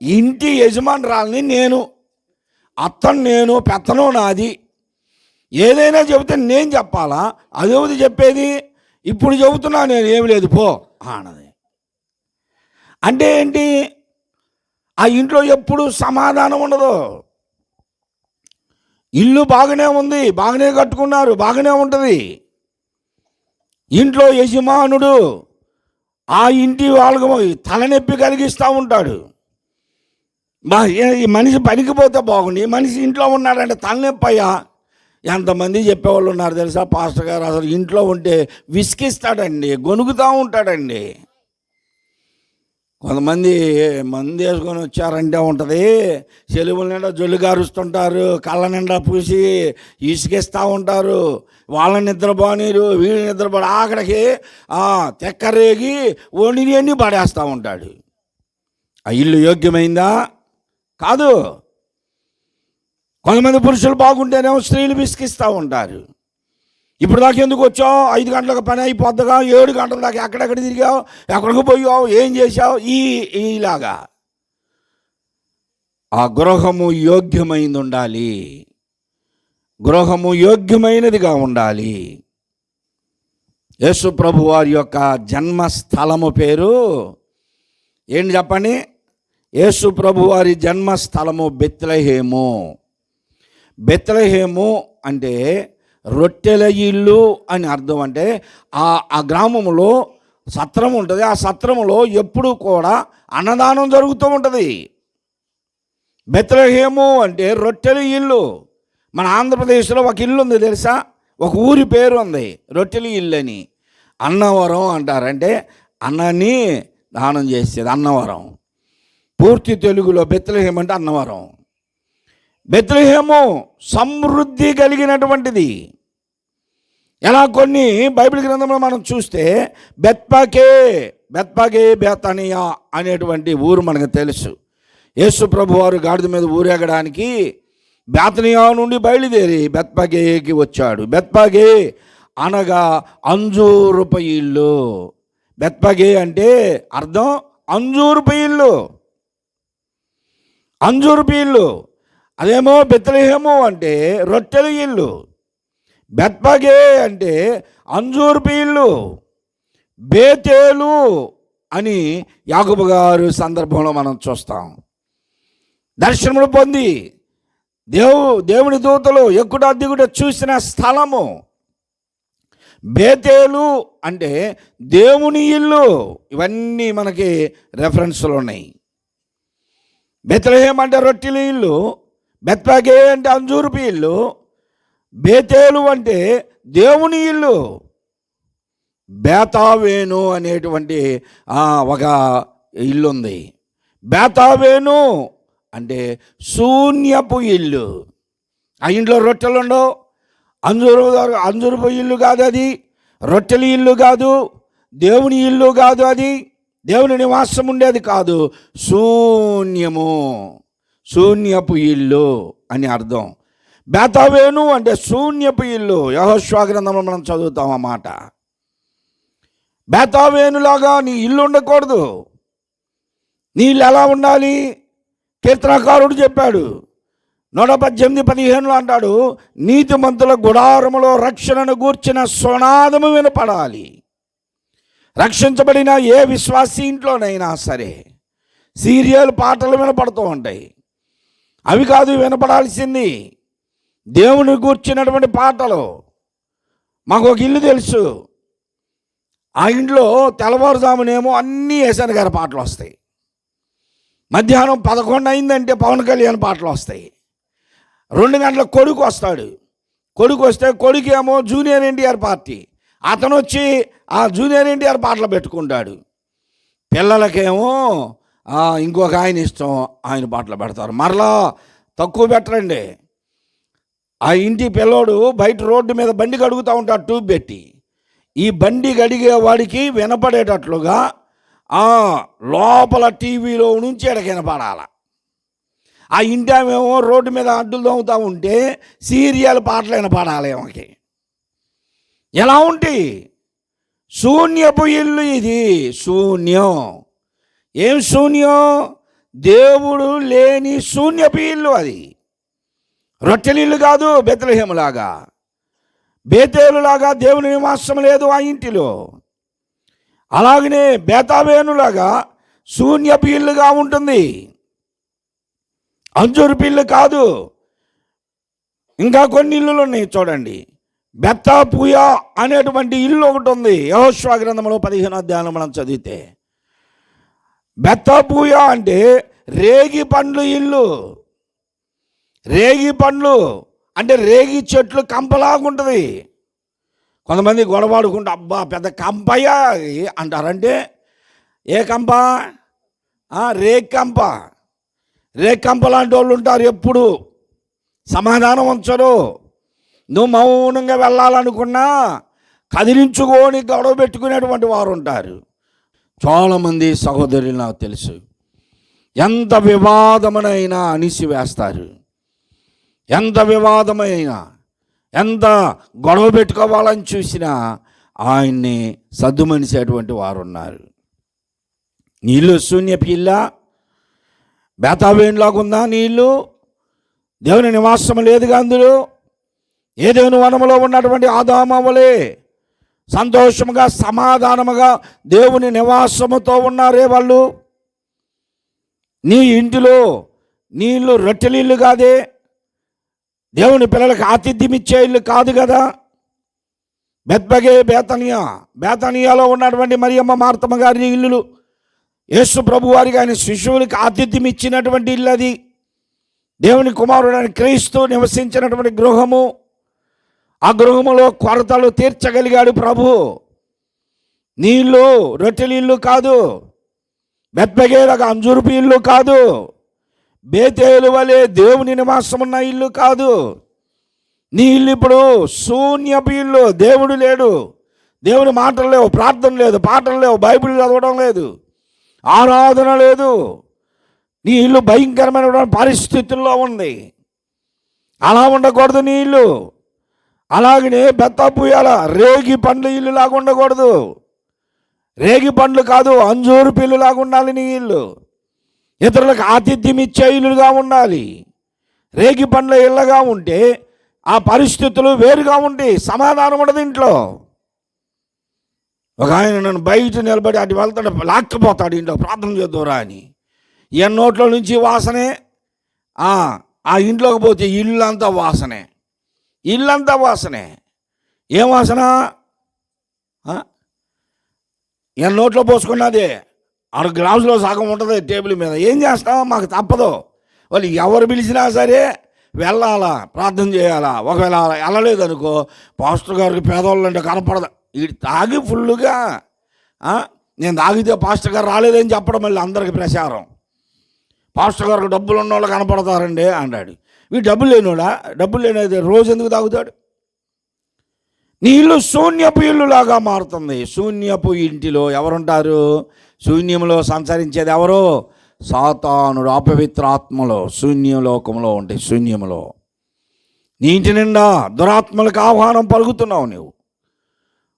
ఇంటి యజమానురాలని నేను, అత్తను నేను, పెత్తనం నాది, ఏదైనా చెబితే నేను చెప్పాలా, అదేవుది చెప్పేది, ఇప్పుడు చెబుతున్నా నేను ఏమి లేదు పో అన్నది. అంటే ఏంటి, ఆ ఇంట్లో ఎప్పుడు సమాధానం ఉండదు. ఇల్లు బాగానే ఉంది, బాగానే కట్టుకున్నారు, బాగానే ఉంటుంది. ఇంట్లో యజమానుడు ఆ ఇంటి వాళ్ళకు తలనొప్పి కలిగిస్తూ ఉంటాడు. ఈ మనిషి పనికిపోతే బాగుంది, మనిషి ఇంట్లో ఉన్నాడంటే తలనొప్పి అయ్యా. ఎంతమంది చెప్పేవాళ్ళు ఉన్నారు తెలుసా, పాస్టర్ గారు అసలు ఇంట్లో ఉంటే విసిగిస్తాడండి, గొనుగుతూ ఉంటాడండి. కొంతమంది మంది వేసుకొని వచ్చారంటే ఉంటుంది, చెలువుల నిండా జొల్లు గారుస్తుంటారు, కళ్ళ నిండా పూసి ఇసుకిస్తూ ఉంటారు, వాళ్ళని నిద్రపోనీరు, వీళ్ళు నిద్రపోడు, ఆఖరికి తెక్కరేగి వండిని పడేస్తూ ఉంటాడు. ఆ ఇల్లు యోగ్యమైందా? కాదు. కొంతమంది పురుషులు బాగుంటేనేమో స్త్రీలు విసిగిస్తూ ఉంటారు. ఇప్పుడు దాకా ఎందుకు వచ్చావు, 5 గంటలకు పని అయిపోద్దుగా, 7 గంటల దాకా ఎక్కడెక్కడ తిరిగావు, ఎక్కడికి పోయావు, ఏం చేసావు, ఇలాగా. ఆ గృహము యోగ్యమైనది ఉండాలి, గృహము యోగ్యమైనదిగా ఉండాలి. యేసు ప్రభు వారి యొక్క జన్మస్థలము పేరు ఏంటి చెప్పండి? యేసు ప్రభు వారి జన్మస్థలము బెత్లెహేము. బెత్లెహేము అంటే రొట్టెల ఇల్లు అని అర్థం. అంటే ఆ గ్రామంలో సత్రం ఉంటుంది, ఆ సత్రంలో ఎప్పుడు కూడా అన్నదానం జరుగుతూ ఉంటుంది. బెత్లెహేము అంటే రొట్టెల ఇల్లు. మన ఆంధ్రప్రదేశ్లో ఒక ఇల్లు ఉంది తెలుసా, ఒక ఊరి పేరు ఉంది రొట్టెల ఇల్లు అని. అన్నవరం అంటారు, అంటే అన్నాన్ని దానం చేసేది అన్నవరం. పూర్తి తెలుగులో బెత్లెహేము అంటే అన్నవరం. బెత్లెహేము సమృద్ధి కలిగినటువంటిది. ఎలా కొన్ని బైబిల్ గ్రంథంలో మనం చూస్తే బెత్పగే బేతనియా అనేటువంటి ఊరు మనకు తెలుసు. యేసు ప్రభు వారు గాడిద మీద ఊరేగడానికి బేతనియా నుండి బయలుదేరి బెత్పగేకి వచ్చాడు. బెత్పగే అనగా అంజూరుప ఇల్లు. బెత్పగే అంటే అర్థం అంజూరుప ఇల్లు, అంజూరుప ఇల్లు. అదేమో బెత్లెహేము అంటే రొట్టెల ఇల్లు. బెత్పగే అంటే అంజూరుప ఇల్లు. బేతేలు అని యాకోబు గారు సందర్భంలో మనం చూస్తాం. దర్శనములు పొంది దేవుని దూతలు ఎక్కుట దిగుట చూసిన స్థలము. బేతేలు అంటే దేవుని ఇల్లు. ఇవన్నీ మనకి రెఫరెన్స్లు ఉన్నాయి. బెత్లెహేము అంటే రొట్టెల ఇల్లు, బెత్పగే అంటే అంజూరుప ఇల్లు, బేతేలు అంటే దేవుని ఇల్లు. బేతావేను అనేటువంటి ఒక ఇల్లు ఉంది. బేతావేను అంటే శూన్యపు ఇల్లు. ఆ ఇంట్లో రొట్టెలు ఉండవు, అంజూరుపు ఇల్లు కాదు అది, రొట్టెల ఇల్లు కాదు, దేవుని ఇల్లు కాదు, అది దేవుని నివాసం ఉండేది కాదు. శూన్యము, శూన్యపు ఇల్లు అని అర్థం. బేతావేను అంటే శూన్యపు ఇల్లు. యెహోషువ గ్రంథంలో మనం చదువుతాం అన్నమాట. బేతావేనులాగా నీ ఇల్లు ఉండకూడదు. నీ ఇల్లు ఎలా ఉండాలి? కీర్తనకారుడు చెప్పాడు 118:15 అంటాడు, నీతిమంతుల గుడారములో రక్షణను గూర్చిన స్వనాదము వినపడాలి. రక్షించబడిన ఏ విశ్వాసి ఇంట్లోనైనా సరే సీరియల్ పాటలు వినపడుతూ ఉంటాయి. అవి కాదు వినపడాల్సింది, దేవుని గూర్చినటువంటి పాటలు. మాకు ఒక ఇల్లు తెలుసు, ఆ ఇంట్లో తెల్లవారుజామునేమో అన్నీ యేసయ్య గారి పాటలు వస్తాయి. మధ్యాహ్నం 11 అయిందంటే పవన్ కళ్యాణ్ పాటలు వస్తాయి. 2 గంటలకు కొడుకు వస్తాడు, కొడుకు వస్తే కొడుకేమో జూనియర్ ఎన్టీఆర్ పార్టీ, అతను వచ్చి ఆ జూనియర్ ఎన్టీఆర్ పాటలు పెట్టుకుంటాడు. పిల్లలకేమో ఇంకొక ఆయన ఇష్టం, ఆయన పాటలు పెడతారు. మరలా తక్కువ పెట్టరండి, ఆ ఇంటి పిల్లోడు బయట రోడ్డు మీద బండి కడుగుతూ ఉంటాడు ట్యూబ్ పెట్టి. ఈ బండి కడిగే వాడికి వినపడేటట్లుగా లోపల టీవీలో నుంచి ఎడకి వినపడాల. ఆ ఇంటి ఆమెమో రోడ్డు మీద అడ్డులు తోముతూ ఉంటే సీరియల్ పాటలు వినపడాలి ఆమెకి. ఎలా ఉంటాయి? శూన్యపు ఇల్లు ఇది, శూన్యం. ఏం శూన్యం? దేవుడు లేని శూన్యపు ఇల్లు అది. రొట్టెలిల్లు కాదు, బెత్లెహేములాగా బేతేలులాగా దేవుని నివాసం లేదు ఆ ఇంటిలో. అలాగనే బేతావేనులాగా శూన్యపు ఇల్లుగా ఉంటుంది, అంజూరు పిల్లు కాదు. ఇంకా కొన్ని ఇల్లులు ఉన్నాయి చూడండి. బెత్తాపూయ అనేటువంటి ఇల్లు ఒకటి ఉంది, యెహోషువ గ్రంథంలో 15వ అధ్యాయం మనం చదివితే. బెత్తాపూయ అంటే రేగి పండ్లు ఇల్లు. రేగి పండ్లు అంటే రేగి చెట్లు కంపలాగుంటుంది. కొంతమంది గొడవాడుకుంటూ అబ్బా పెద్ద కంపయ్య అంటారంటే ఏ కంప? రేగి కంప. రేగి కంప లాంటి వాళ్ళు ఉంటారు, ఎప్పుడు సమాధానం ఉంచరు. నువ్వు మౌనంగా వెళ్ళాలనుకున్నా కదిలించుకొని గొడవ పెట్టుకునేటువంటి వారు ఉంటారు. చాలామంది సహోదరులు నాకు తెలుసు, ఎంత వివాదమునైనా అణిసివేస్తారు, ఎంత వివాదమైనా, ఎంత గొడవ పెట్టుకోవాలని చూసినా ఆయన్ని సద్దుమనిసేటువంటి వారు ఉన్నారు. నీళ్ళు శూన్యపు ఇల్లా? బేతావేనులాగా ఉందా నీళ్ళు? దేవుని నివాసం లేదుగా అందులో. ఏ దేవుని వనములో ఉన్నటువంటి ఆదామవలే సంతోషముగా సమాధానముగా దేవుని నివాసముతో ఉన్నారే వాళ్ళు. నీ ఇంటిలో నీళ్ళు రొట్టెలిల్లు కాదే, దేవుని పిల్లలకు ఆతిథ్యం ఇచ్చే ఇల్లు కాదు కదా. బెత్బగే బేతనియాలో ఉన్నటువంటి మరియమ్మ మార్తమ్మ గారి ఇల్లులు యేసు ప్రభు వారికి ఆయన శిశువులకి ఆతిథ్యం ఇచ్చినటువంటి ఇల్లు అది. దేవుని కుమారుడైన క్రీస్తు నివసించినటువంటి గృహము. ఆ గృహములో కొరతలు తీర్చగలిగాడు ప్రభు. నీళ్ళు రొట్టెలి ఇల్లు కాదు, బెత్బగేలాగా అంజూరుపు ఇల్లు కాదు, బేతేలు వలె దేవుని నివాసం ఉన్న ఇల్లు కాదు. నీ ఇల్లు ఇప్పుడు శూన్యపు ఇల్లు. దేవుడు లేడు, దేవుని మాటలు లేవు, ప్రార్థన లేదు, పాటలు లేవు, బైబిల్ చదవడం లేదు, ఆరాధన లేదు. నీ ఇల్లు భయంకరమైన పరిస్థితుల్లో ఉంది. అలా ఉండకూడదు నీ ఇల్లు. అలాగనే బెత్తాపూయాల రేగి పండ్ల ఇల్లు లాగా ఉండకూడదు. రేగి పండ్లు కాదు, అంజూరు పిల్లులాగా ఉండాలి నీ ఇల్లు. ఇతరులకు ఆతిథ్యం ఇచ్చే ఇల్లుగా ఉండాలి. రేగి పండ్ల ఇళ్ళగా ఉంటే ఆ పరిస్థితులు వేరుగా ఉండి సమాధానం ఉండదు ఇంట్లో. ఒక ఆయన నన్ను బయట నిలబడి అటు వెళ్తాడు, లాక్కపోతాడు ఇంట్లో, ప్రార్థన చేద్దారా అని. ఈ నోట్లో నుంచి వాసనే, ఆ ఇంట్లోకి పోతే ఇల్లంతా వాసనే, ఇల్లంతా వాసనే. ఏం వాసన? ఈ నోట్లో పోసుకున్నదే 6 గ్లాసులో సగం ఉంటుంది టేబుల్ మీద. ఏం చేస్తాం? మాకు తప్పదు. వాళ్ళు ఎవరు పిలిచినా సరే వెళ్ళాలా, ప్రార్థన చేయాలా. ఒకవేళ వెళ్ళలేదనుకో, పాస్టర్ గారికి పేదవాళ్ళు అంటే కనపడదు. ఇది తాగి ఫుల్లుగా నేను తాగితే పాస్టర్ గారు రాలేదని చెప్పడం మళ్ళీ అందరికి ప్రచారం. పాస్టర్ గారికి డబ్బులు ఉన్నవాళ్ళు కనపడతారండి అన్నాడు. వీడు డబ్బులు లేనివాడా? డబ్బులు లేనిది రోజు ఎందుకు తాగుతాడు? నీ ఇల్లు శూన్యపు ఇల్లులాగా మారుతుంది. శూన్యపు ఇంటిలో ఎవరుంటారు? శూన్యంలో సంచరించేది ఎవరు? సాతానుడు, అపవిత్రాత్మలో శూన్యలోకంలో ఉంటాయి. శూన్యంలో నీ ఇంటి నిండా దురాత్మలకు ఆహ్వానం పలుకుతున్నావు నువ్వు.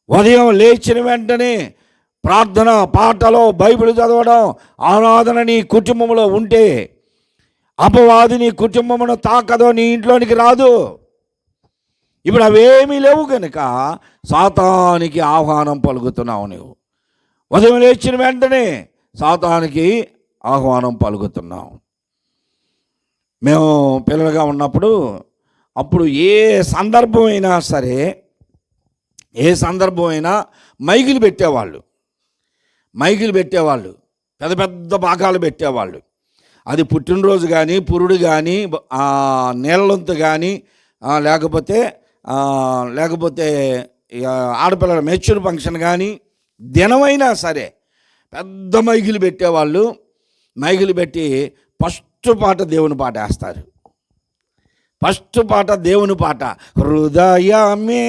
ఉదయం లేచిన వెంటనే ప్రార్థన, పాటలో బైబిల్ చదవడం, ఆరాధన నీ కుటుంబంలో ఉంటే అపవాది నీ కుటుంబమును తాకదో, నీ ఇంట్లోనికి రాదు. ఇప్పుడు అవేమీ లేవు కనుక సాతానికి ఆహ్వానం పలుకుతున్నావు. నువ్వు ఉదయం లేచిన వెంటనే సాతానికి ఆహ్వానం పలుకుతున్నావు. మేము పిల్లలుగా ఉన్నప్పుడు అప్పుడు ఏ సందర్భమైనా సరే, ఏ సందర్భమైనా మైకులు పెట్టేవాళ్ళు, పెద్ద పెద్ద భాగాలు పెట్టేవాళ్ళు. అది పుట్టినరోజు కానీ, పురుడు కానీ, నీళ్ళొంతు కానీ, లేకపోతే ఆడపిల్లల మెచ్యూర్ ఫంక్షన్ కానీ, దినమైనా సరే పెద్ద మైకులు పెట్టేవాళ్ళు. మైకులు పెట్టి ఫస్ట్ పాట దేవుని పాట వేస్తారు. ఫస్ట్ పాట దేవుని పాట, హృదయమే.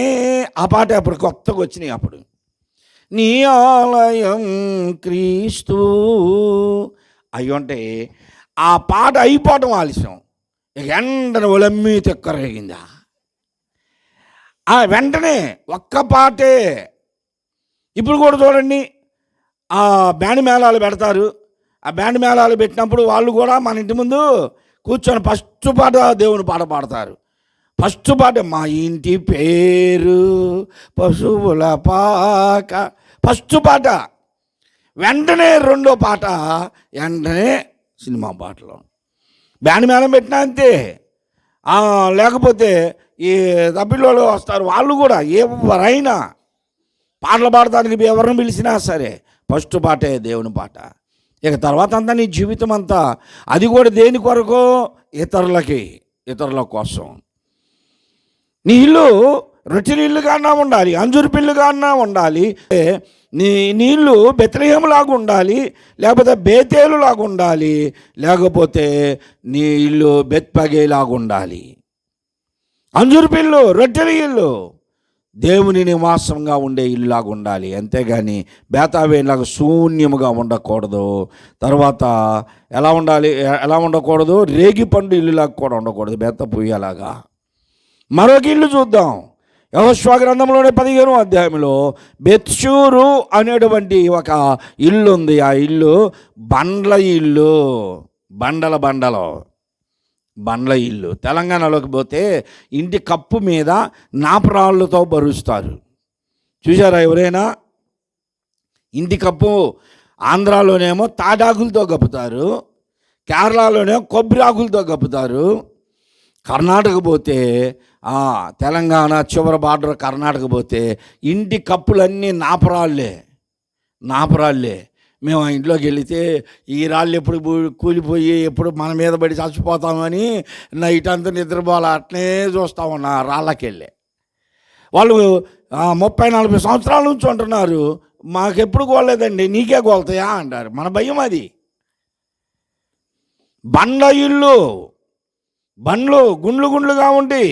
ఆ పాట అప్పుడు కొత్తగా వచ్చినాయి. అప్పుడు నీ ఆలయం క్రీస్తు అయ్యుంటే ఆ పాట అయిపోవటం ఆలస్యం. ఇక వెంటనే ఒలమ్మి తిక్కరేగిందా, వెంటనే ఒక్క పాటే. ఇప్పుడు కూడా చూడండి, ఆ బ్యాండ్ మేళాలు పెడతారు. ఆ బ్యాండ్ మేళాలు పెట్టినప్పుడు వాళ్ళు కూడా మన ఇంటి ముందు కూర్చొని ఫస్ట్ పాట దేవుని పాట పాడతారు. ఫస్ట్ పాట మా ఇంటి పేరు పశువుల పాక, ఫస్ట్ పాట. వెంటనే రెండో పాట, వెంటనే సినిమా పాటలు. బ్యాండ్ మేళం పెట్టినా అంతే. లేకపోతే ఈ తప్పిళ్ళు వస్తారు, వాళ్ళు కూడా ఎవరైనా పాటలు పాడటానికి ఎవరిని పిలిచినా సరే ఫస్ట్ పాటే దేవుని పాట. ఇక తర్వాత అంతా నీ జీవితం అంతా అది కూడా దేని కొరకు? ఇతరుల కోసం. నీ ఇల్లు రొట్టెల ఇల్లుగా అన్నా ఉండాలి, అంజూరు పిల్లుగా అన్నా ఉండాలి, నీ ఇల్లు బెత్లెహేములాగా ఉండాలి, లేకపోతే బేతేలులాగా ఉండాలి, లేకపోతే నీ ఇల్లు బెత్పగేలాగా ఉండాలి. అంజూరు పిల్లు, రొట్టెల ఇల్లు దేవుని నివాసంగా ఉండే ఇల్లులాగా ఉండాలి. అంతేగాని బేతావేలాగా శూన్యముగా ఉండకూడదు. తర్వాత ఎలా ఉండకూడదు? రేగి పండు ఇల్లులాగా కూడా ఉండకూడదు, బేత పుయ్యలాగా. మరొక ఇల్లు చూద్దాం. యెహోషువ గ్రంథంలోనే 15వ అధ్యాయంలో బెత్షూరు అనేటువంటి ఒక ఇల్లు ఉంది. ఆ ఇల్లు బండ్ల ఇల్లు, బండ్ల ఇల్లు. తెలంగాణలోకి పోతే ఇంటి కప్పు మీద నాపరాళ్ళతో బరుస్తారు. చూసారా ఎవరైనా? ఇంటి కప్పు ఆంధ్రాలోనేమో తాటాకులతో కప్పుతారు, కేరళలోనేమో కొబ్బరి ఆకులతో కప్పుతారు. కర్ణాటక పోతే, తెలంగాణ చివరి బార్డర్ కర్ణాటక పోతే ఇంటి కప్పులన్నీ నాపరాళ్ళే. మేము ఆ ఇంట్లోకి వెళితే ఈ రాళ్ళు ఎప్పుడు కూలిపోయి ఎప్పుడు మన మీద పడి చచ్చిపోతామని నైట్ అంతా నిద్రపోవాలి, అట్నే చూస్తూ ఉన్నా. రాళ్ళకి వెళ్ళి వాళ్ళు 30-40 సంవత్సరాల నుంచి ఉంటున్నారు. మాకెప్పుడు గోలేదండి, నీకే గోలుతాయా అంటారు. మన భయం అది. బండ్లు గుండ్లుగా ఉండి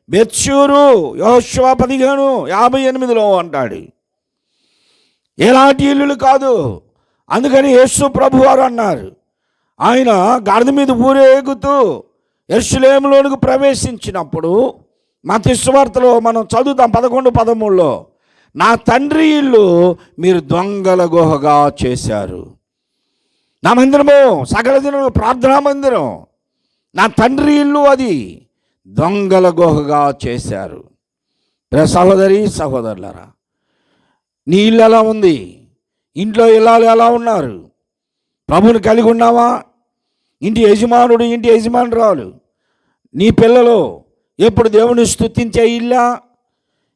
బెత్షూరు యెహోషువ 15:58 అంటాడు. ఎలాంటి ఇల్లులు కాదు. అందుకని యేసు ప్రభువారు అన్నారు, ఆయన గాడిద మీద ఊరేగుతూ యెరూషలేములోనికి ప్రవేశించినప్పుడు మత్తయి సువార్తలో మనం చదువుతాం 11:13, నా తండ్రి ఇల్లు మీరు దొంగల గుహగా చేశారు. నా మందిరము సకల దినము ప్రార్థనా మందిరం, నా తండ్రి ఇల్లు అది దొంగల గుహగా చేశారు. సహోదరి సహోదరులారా, నీ ఇల్లు ఎలా ఉంది? ఇంట్లో ఇల్లాలు ఎలా ఉన్నారు? ప్రభుని కలిగి ఉన్నావా? ఇంటి యజమానురాలు, నీ పిల్లలు ఎప్పుడు దేవుని స్తుతించే ఇల్లా?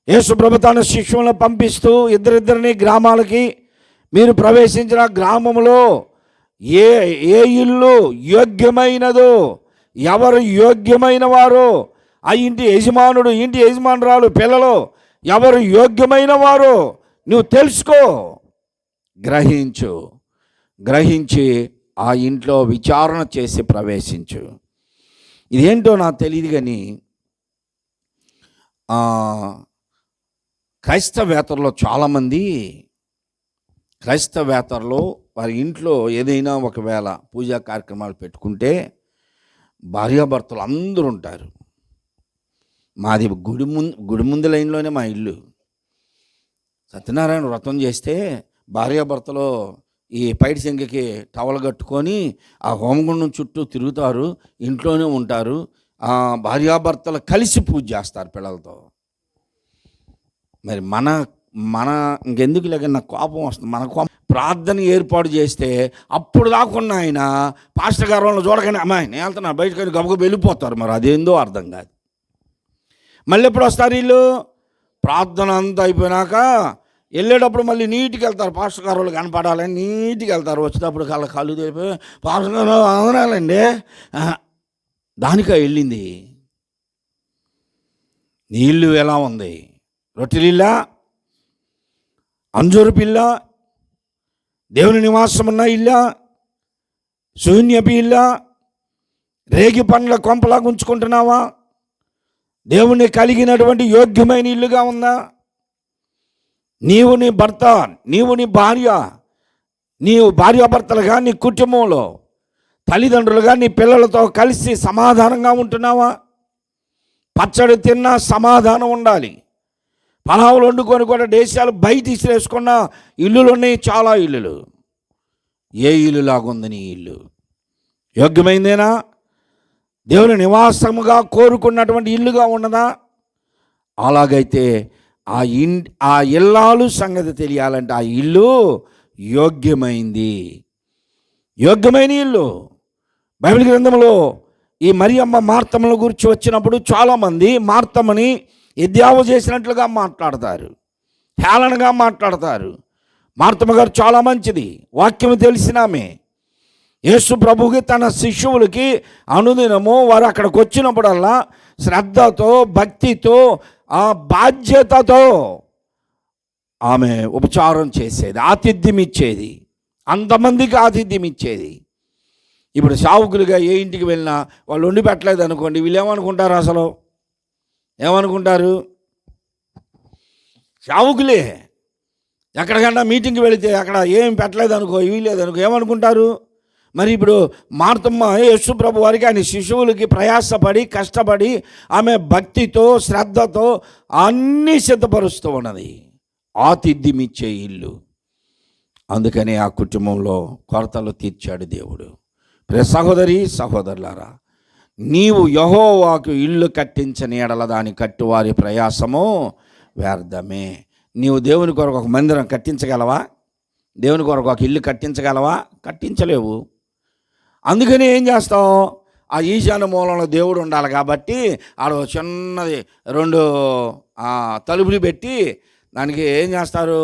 యేసు ప్రభు తన శిష్యులను పంపిస్తూ ఇద్దరిద్దరిని గ్రామాలకి, మీరు ప్రవేశించిన గ్రామంలో ఏ ఇల్లు యోగ్యమైనదో, ఎవరు యోగ్యమైన వారో, ఆ ఇంటి యజమానుడు, ఇంటి యజమానురాలు, పిల్లలు ఎవరు యోగ్యమైన వారో నువ్వు తెలుసుకో, గ్రహించి ఆ ఇంట్లో విచారణ చేసి ప్రవేశించు. ఇదేంటో నాకు తెలియదు కానీ క్రైస్తవేతరులో చాలామంది వారి ఇంట్లో ఏదైనా ఒకవేళ పూజా కార్యక్రమాలు పెట్టుకుంటే భార్యాభర్తలు అందరూ ఉంటారు. మాది గుడి ముందు లైన్లోనే మా ఇల్లు. సత్యనారాయణ వ్రతం చేస్తే భార్యాభర్తలు ఈ పైటి సింగకి టవల్ కట్టుకొని ఆ హోమగుండం చుట్టూ తిరుగుతారు, ఇంట్లోనే ఉంటారు. భార్యాభర్తలు కలిసి పూజ చేస్తారు పిల్లలతో. మరి మన మన ఇంకెందుకు లేక నాకు కోపం వస్తుంది. మన కోపం ప్రార్థన ఏర్పాటు చేస్తే అప్పుడు దాకున్న ఆయన పాస్టర్ గారు వాళ్ళని చూడగానే అమ్మాయి నేను వెళ్తున్నా బయటకు గబగబ వెళ్ళిపోతారు. మరి అదేందో అర్థం కాదు. మళ్ళీ ఎప్పుడు వస్తారు వీళ్ళు? ప్రార్థన అంతా అయిపోయినాక వెళ్ళేటప్పుడు మళ్ళీ నీట్కి వెళ్తారు. పాస్టర్ గారు వాళ్ళు కనపడాలని నీట్కి వెళ్తారు. వచ్చేటప్పుడు కళ్ళు తెలిపోయి పాస్టర్ గారు అందనాలండి. దానికా వెళ్ళింది. నీళ్ళు ఎలా ఉంది? రొట్టెలిల్లా, అంజూరు పిల్ల, దేవుని నివాసం ఉన్న ఇల్లా, శూన్యపు ఇల్లా, రేగి పండ్ల కొంపలాగా ఉంచుకుంటున్నావా? దేవుని కలిగినటువంటి యోగ్యమైన ఇల్లుగా ఉందా? నీవు నీ భర్త, నీవు నీ భార్య, నీవు భార్యాభర్తలుగా నీ కుటుంబంలో తల్లిదండ్రులుగా నీ పిల్లలతో కలిసి సమాధానంగా ఉంటున్నావా? పచ్చడి తిన్నా సమాధానం ఉండాలి. పలావులు వండుకొని కూడా దేశాలు బయట ఇసిరేసుకున్న ఇల్లులు ఉన్నాయి, చాలా ఇల్లులు. ఏ ఇల్లు లాగుంది నీ ఇల్లు? యోగ్యమైందేనా? దేవుని నివాసముగా కోరుకున్నటువంటి ఇల్లుగా ఉన్నదా? అలాగైతే ఆ ఇల్లాలు సంగతి తెలియాలంటే ఆ ఇల్లు యోగ్యమైంది, యోగ్యమైన ఇల్లు. బైబిల్ గ్రంథంలో ఈ మరియమ్మ మార్తమ్మల గురించి వచ్చినప్పుడు చాలామంది మార్తమ్మని ఎద్యావ చేసినట్లుగా మాట్లాడతారు, హేళనగా మాట్లాడతారు. మార్తమ్మ గారు చాలా మంచిది, వాక్యం తెలిసినామే. యేసు ప్రభువుకి తన శిష్యువులకి అనుదినము వారు అక్కడికి వచ్చినప్పుడల్లా శ్రద్ధతో, భక్తితో, ఆ బాధ్యతతో ఆమె ఉపచారం చేసేది, ఆతిథ్యం ఇచ్చేది, అంతమందికి ఆతిథ్యం ఇచ్చేది. ఇప్పుడు సావుకులుగా ఏ ఇంటికి వెళ్ళినా వాళ్ళు వండి పెట్టలేదు అనుకోండి, వీళ్ళు ఏమనుకుంటారు? అసలు ఏమనుకుంటారు? సావుకులే ఎక్కడికన్నా మీటింగ్కి వెళితే అక్కడ ఏం పెట్టలేదు అనుకో, ఇవి లేదనుకో, ఏమనుకుంటారు? మరి ఇప్పుడు మార్తమ్మ యేసు ప్రభు వారికి ఆయన శిశువులకి ప్రయాసపడి కష్టపడి ఆమె భక్తితో శ్రద్ధతో అన్నీ సిద్ధపరుస్తూ ఉన్నది. ఆతిథ్యం ఇచ్చే ఇల్లు. అందుకని ఆ కుటుంబంలో కొరతలు తీర్చాడు దేవుడు. ప్రియ సహోదరి సహోదరులారా, నీవు యెహోవాకు ఇల్లు కట్టించని ఎడల దాని కట్టువారి ప్రయాసము వ్యర్థమే. నీవు దేవుని కొరకు ఒక మందిరం కట్టించగలవా? దేవుని కొరకు ఒక ఇల్లు కట్టించగలవా? కట్టించలేవు. అందుకని ఏం చేస్తావు? ఆ ఈశాన్య మూలంలో దేవుడు ఉండాలి కాబట్టి ఆడ చిన్నది 2 తలుపులు పెట్టి దానికి ఏం చేస్తారు?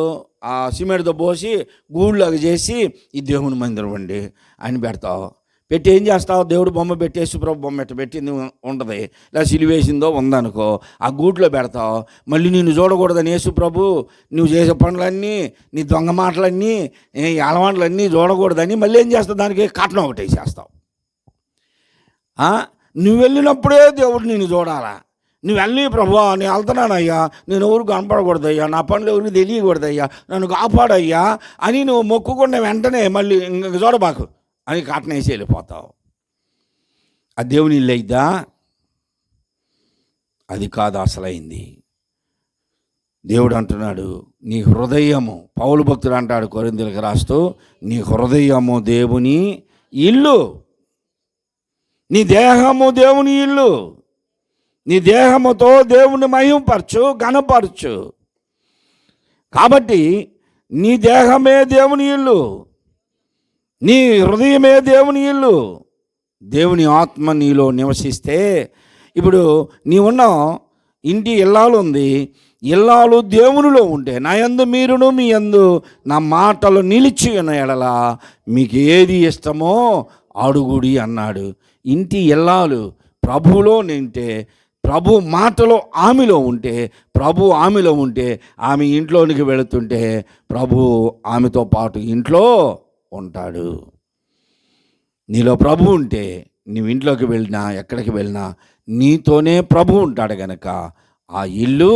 ఆ సిమెంట్తో పోసి గూళ్ళగా చేసి ఈ దేవుని మందిరం అండి అని పెడతావు. పెట్టి ఏం చేస్తావు? దేవుడు బొమ్మ పెట్టి యేసుప్రభు బొమ్మ పెట్టింది ఉంటుంది, లేదా సిలివేసిందో ఉందనుకో, ఆ గూట్లో పెడతావు. మళ్ళీ నిన్ను చూడకూడదని యేసుప్రభు నువ్వు చేసే పనులన్నీ, నీ దొంగ మాటలన్నీ, అలవాట్లన్నీ చూడకూడదని మళ్ళీ ఏం చేస్తావు? దానికి కట్నం ఒకటి వేసేస్తావు. నువ్వు వెళ్ళినప్పుడే దేవుడు నిన్ను చూడాలా. నువ్వు వెళ్ళి ప్రభువా నేను వెళ్తున్నానయ్యా, నేను ఎవరు కనపడకూడదయ్యా, నా పనులు ఎవరికి తెలియకూడదయ్యా, నన్ను కాపాడయ్యా అని నువ్వు మొక్కుకున్న వెంటనే మళ్ళీ ఇంక చూడబాకు అని కట్నం వేసి వెళ్ళిపోతావు. ఆ దేవుని ఇల్లు అయిద్దా? అది కాదు అసలైంది. దేవుడు అంటున్నాడు, నీ హృదయము, పౌలు భక్తుడు అంటాడు కొరింథీయులకు రాస్తూ, నీ హృదయము దేవుని ఇల్లు, నీ దేహము దేవుని ఇల్లు. నీ దేహముతో దేవుని మహిమపరచు, ఘనపరచు. కాబట్టి నీ దేహమే దేవుని ఇల్లు, నీ హృదయమే దేవుని ఇల్లు. దేవుని ఆత్మ నీలో నివసిస్తే, ఇప్పుడు నీవున్న ఇంటి ఇల్లాలు ఉంది, ఇల్లాలు దేవునిలో ఉంటే, నా యందు మీరును మీ యందు నా మాటలు నిలిచి ఉన్న ఎడల మీకు ఏది ఇష్టమో అడుగుడి అన్నాడు. ఇంటి ఇల్లాలు ప్రభువులో నింటే, ప్రభు మాటలో ఆమెలో ఉంటే, ప్రభు ఆమెలో ఉంటే, ఆమె ఇంట్లోనికి వెళుతుంటే ప్రభు ఆమెతో పాటు ఇంట్లో ఉంటాడు. నీలో ప్రభు ఉంటే నీవు ఇంట్లోకి వెళ్ళినా ఎక్కడికి వెళ్ళినా నీతోనే ప్రభు ఉంటాడు గనక ఆ ఇల్లు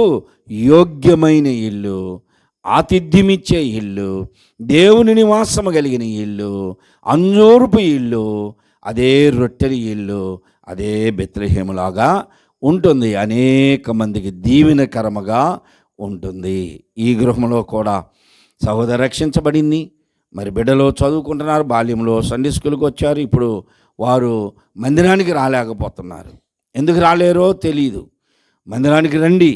యోగ్యమైన ఇల్లు, ఆతిథ్యమిచ్చే ఇల్లు, దేవుని నివాసము కలిగిన ఇల్లు, అంజూరపు ఇల్లు, అదే రొట్టెల ఇల్లు, అదే బెత్లెహేములాగా ఉంటుంది. అనేక మందికి దీవెనకరముగా ఉంటుంది. ఈ గృహంలో కూడా సహోదరి రక్షించబడింది, మరి బిడ్డలు చదువుకుంటున్నారు, బాల్యంలో సండే స్కూల్కి వచ్చారు, ఇప్పుడు వారు మందిరానికి రాలేకపోతున్నారు. ఎందుకు రాలేరో తెలియదు. మందిరానికి రండి,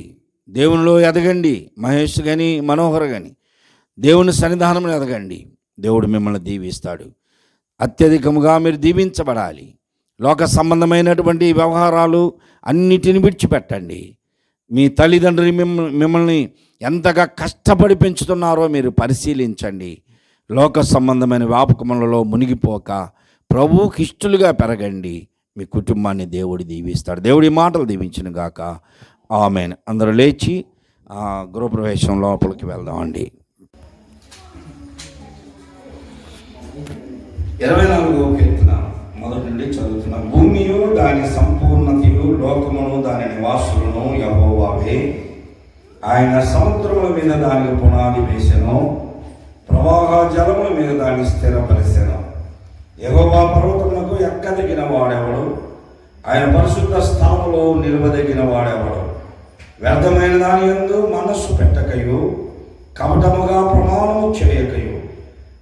దేవునిలో ఎదగండి. మహేష్ కానీ మనోహర్ కానీ దేవుని సన్నిధానంలో ఎదగండి. దేవుడు మిమ్మల్ని దీవిస్తాడు. అత్యధికముగా మీరు దీవించబడాలి. లోక సంబంధమైనటువంటి వ్యవహారాలు అన్నిటిని విడిచిపెట్టండి. మీ తల్లిదండ్రులు మిమ్మల్ని ఎంతగా కష్టపడి పెంచుతున్నారో మీరు పరిశీలించండి. లోక సంబంధమైన వ్యాపకములలో మునిగిపోక ప్రభువుకి ఇష్టలుగా పెరగండి. మీ కుటుంబాన్ని దేవుడు దీవిస్తాడు. దేవుడి మాటలు దీవించిన గాక. ఆమేన్. అందరూ లేచి గృహప్రవేశం లోపలికి వెళ్దామండి. 24వ కీర్తన మొదటి నుండి చదువుతున్నాం. భూమియు దాని సంపూర్ణతయు లోకమును దాని నివాసులను యెహోవావే. ఆయన సముద్రముల మీద దానికి పునాది వేసెను, ప్రవాహ జలముల మీద దాన్ని స్థిరపరిసెను. యెహోవా పర్వతమునకు ఎక్కదగిన వాడెవడు? ఆయన పరిశుద్ధ స్థలములో నిలవదగిన వాడెవడు? వ్యర్థమైన దాని యందు మనస్సు పెట్టకయు, కపటముగా ప్రమాణము చేయకయు,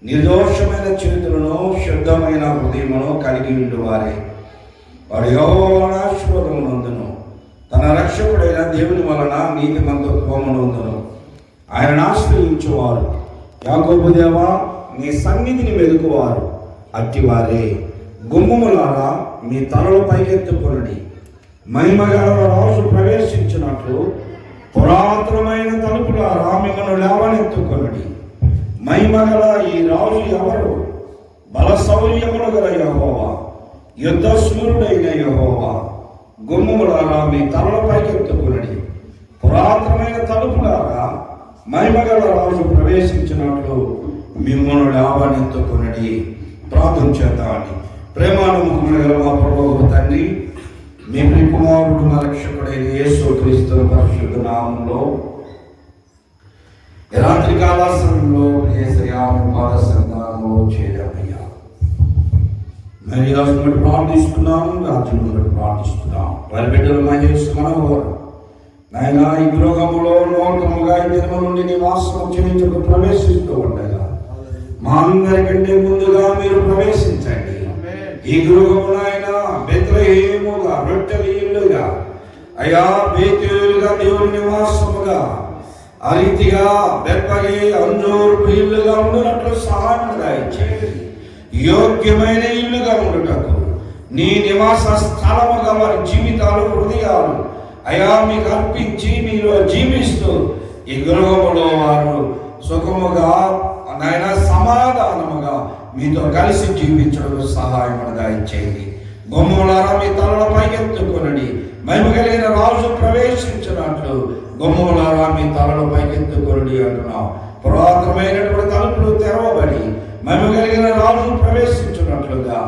నిర్దోషమైన చేతులను శుద్ధమైన హృదయమును కలిగి ఉండువారే. వాడు యెహోవా ఆశీర్వాదమునందును, తన రక్షకుడైన దేవుని వలన నీతిమంతత్వమునందును ఆయనను ఆశ్రయించువారు. యాకోబు దేవా, నీ సన్నిధిని వెదుకువారు అట్టివారే. గుమ్మములారా మీ తలలు పైకెత్తుకొనుడి. మహిమగల రాజు ప్రవేశించినట్లు పురాతనమైన తలుపులారా మిమ్మల్ని లేవనెత్తుకొనుడి. మహిమగల ఈ రాజు ఎవరు? బలశౌర్యములు గల యెహోవా, యుద్ధశూరుడైన యెహోవా. గుమ్మములారా మీ తలల పైకెత్తుకొనుడి. పురాతనమైన తలుపులారా మహిమగల రాజు ప్రవేశించినట్లు మిమ్మల్ని లేవనెత్తుకొనుడి. ప్రార్థన చేద్దామని. ప్రేమానుముఖములు గల మా ప్రభువు తండ్రి, మీ కుమారుడు మా రక్షకుడైన యేసుక్రీస్తు పరిశుద్ధ నామములో రాత్రి కాల సమయంలో పాద సంతానంలో చేరామయ్యా. మరి బట్టి ప్రార్థిస్తున్నాము, రాత్రులను బట్టి ప్రార్థిస్తున్నాము. వారి బిడ్డలు మహేష్ మనోహర్ నాయన ఈ గృహములో నూతనముగా ఈ దినము నుండి నివాసం చేయించుకు ప్రవేశిస్తూ ఉండగా మా అందరికంటే ముందుగా మీరు ప్రవేశించండి. ఈ గృహము నాయన బెత్లెహేముగా, రొట్టెల ఇల్లుగా, అయ్యా బేతేలుగా దేవుని నివాసముగా, ఆ రీతిగా బెత్లెహే అంజూరు ఇల్లుగా ఉండునట్లు సహాయం దయచేయండి. యోగ్యమైన ఇల్లుగా ఉండుటకు నీ నివాస స్థలముగా వారి జీవితాలు, హృదయాలు అయ్యా మీకు అర్పించి మీలో జీవిస్తూ ఈ గృహములో వారు సుఖముగా నాయన సమాధానముగా మీతో కలిసి జీవించడం సహాయం దయచేయండి. గుమ్మములారా మీ తలల పైకెత్తుకొనండి. మహిమ కలిగిన రాజు ప్రవేశించినట్లు గుమ్మములారా మీ తలల పైకెత్తుకొనండి అంటున్నాం. పురాతనమైనటువంటి తలుపులు తెరవబడి మహిమ కలిగిన రాజు ప్రవేశించినట్లుగా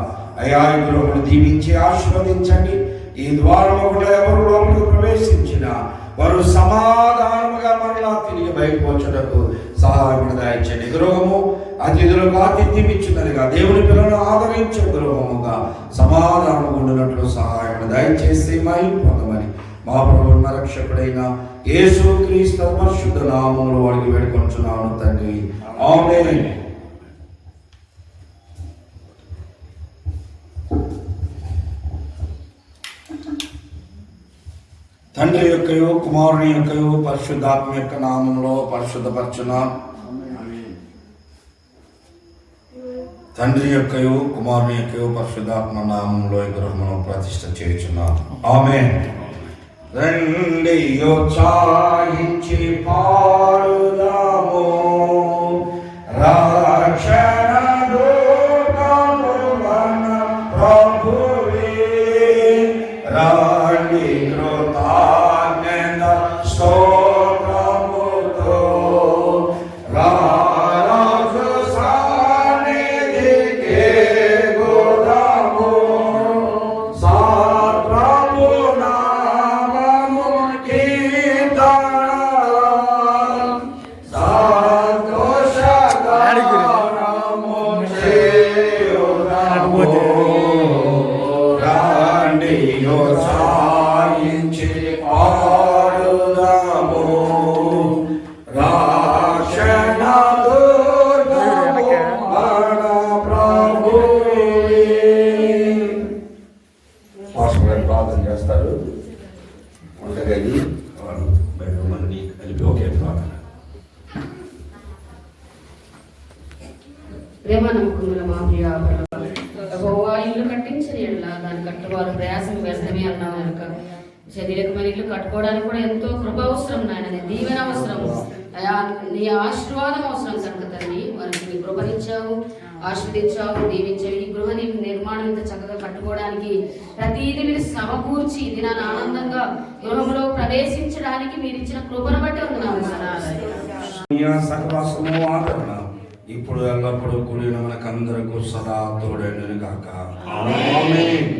అయ్యా ఈ గృహమును దీవించి ఆశీర్వదించండి. ఈ ద్వారము కూడా ఎవరు లోపలికి ప్రవేశించినా వారు సమాధానముగా మరలా తిరిగి బయటకు వచ్చుటకు సహాయం దయచేయండి. గృహము అతిథులకు ఆతిథ్యం ఇచ్చినదిగా, దేవుని పిల్లలను ఆదరించే గృహముగా సమాధానం ఉండినట్లు సహాయం దయచేసి మహిమ పొందమని మా ప్రభువు రక్షకుడైన యేసుక్రీస్తు పరిశుద్ధ నామములో వాడికి వేడుకొంచున్నాను తండ్రి. ఆమేన్. తండ్రి యొక్కయో కుమారుని యొక్కయో పరిశుద్ధాత్మ యొక్క నామంలో పరిశుద్ధపరచున. తండ్రి యొక్కయో కుమారుని యొక్కయో పరిశుద్ధాత్మ నామంలో ఈ గృహమును ప్రతిష్ఠ చేయుచున్నాం. ఆమేన్. రండియో చాయించి పాడుదాము రక్షణ దూతము మన ప్రభువే. రండి కృతజ్ఞత స్తోత్రముతో రాజు సన్నిధికి గోదాము. సత్ప్రభు నామము కీర్తన సంతోషగానము చేయుదాము. రండియో చాయించి పాడుదాము రక్షణ దూతము మన గారు ప్రార్థన చేస్తారు. వంటగది వాళ్ళు బెడ్రూమ్ అన్ని కలిపి ఒకే ప్రార్థన.
ప్రేమ నమ్మకముల మా ప్రియ యెహోవా ఇల్లు కట్టించిన ఎడల దాని కట్టువారు ప్రయాసం వ్యర్థమే అన్నావు కనుక శరీరకమైన ఇల్లు కట్టుకోవడానికి కూడా ఎంతో కృప అవసరం నాయన, నీ దీవెన అవసరం, అయా నీ ఆశీర్వాదం అవసరం కనుక తండ్రి వారికి నీ కృపనిచ్చావు, ఆశీర్వదించావు, దీవించావు. ఈ గృహ నిర్మాణం ఇంత చక్కగా కట్టుకోవడానికి ప్రతిదీ మీరు సమకూర్చి దినాన్ని ఆనందంగా గృహంలో ప్రవేశించడానికి మీరు ఇచ్చిన కృపను బట్టి ఉన్నాము.
సహవాసము ఆదరణ ఇప్పుడు ఎల్లప్పుడూ కూడిన మనకందరకు సదా తోడైనను గాక. ఆమేన్.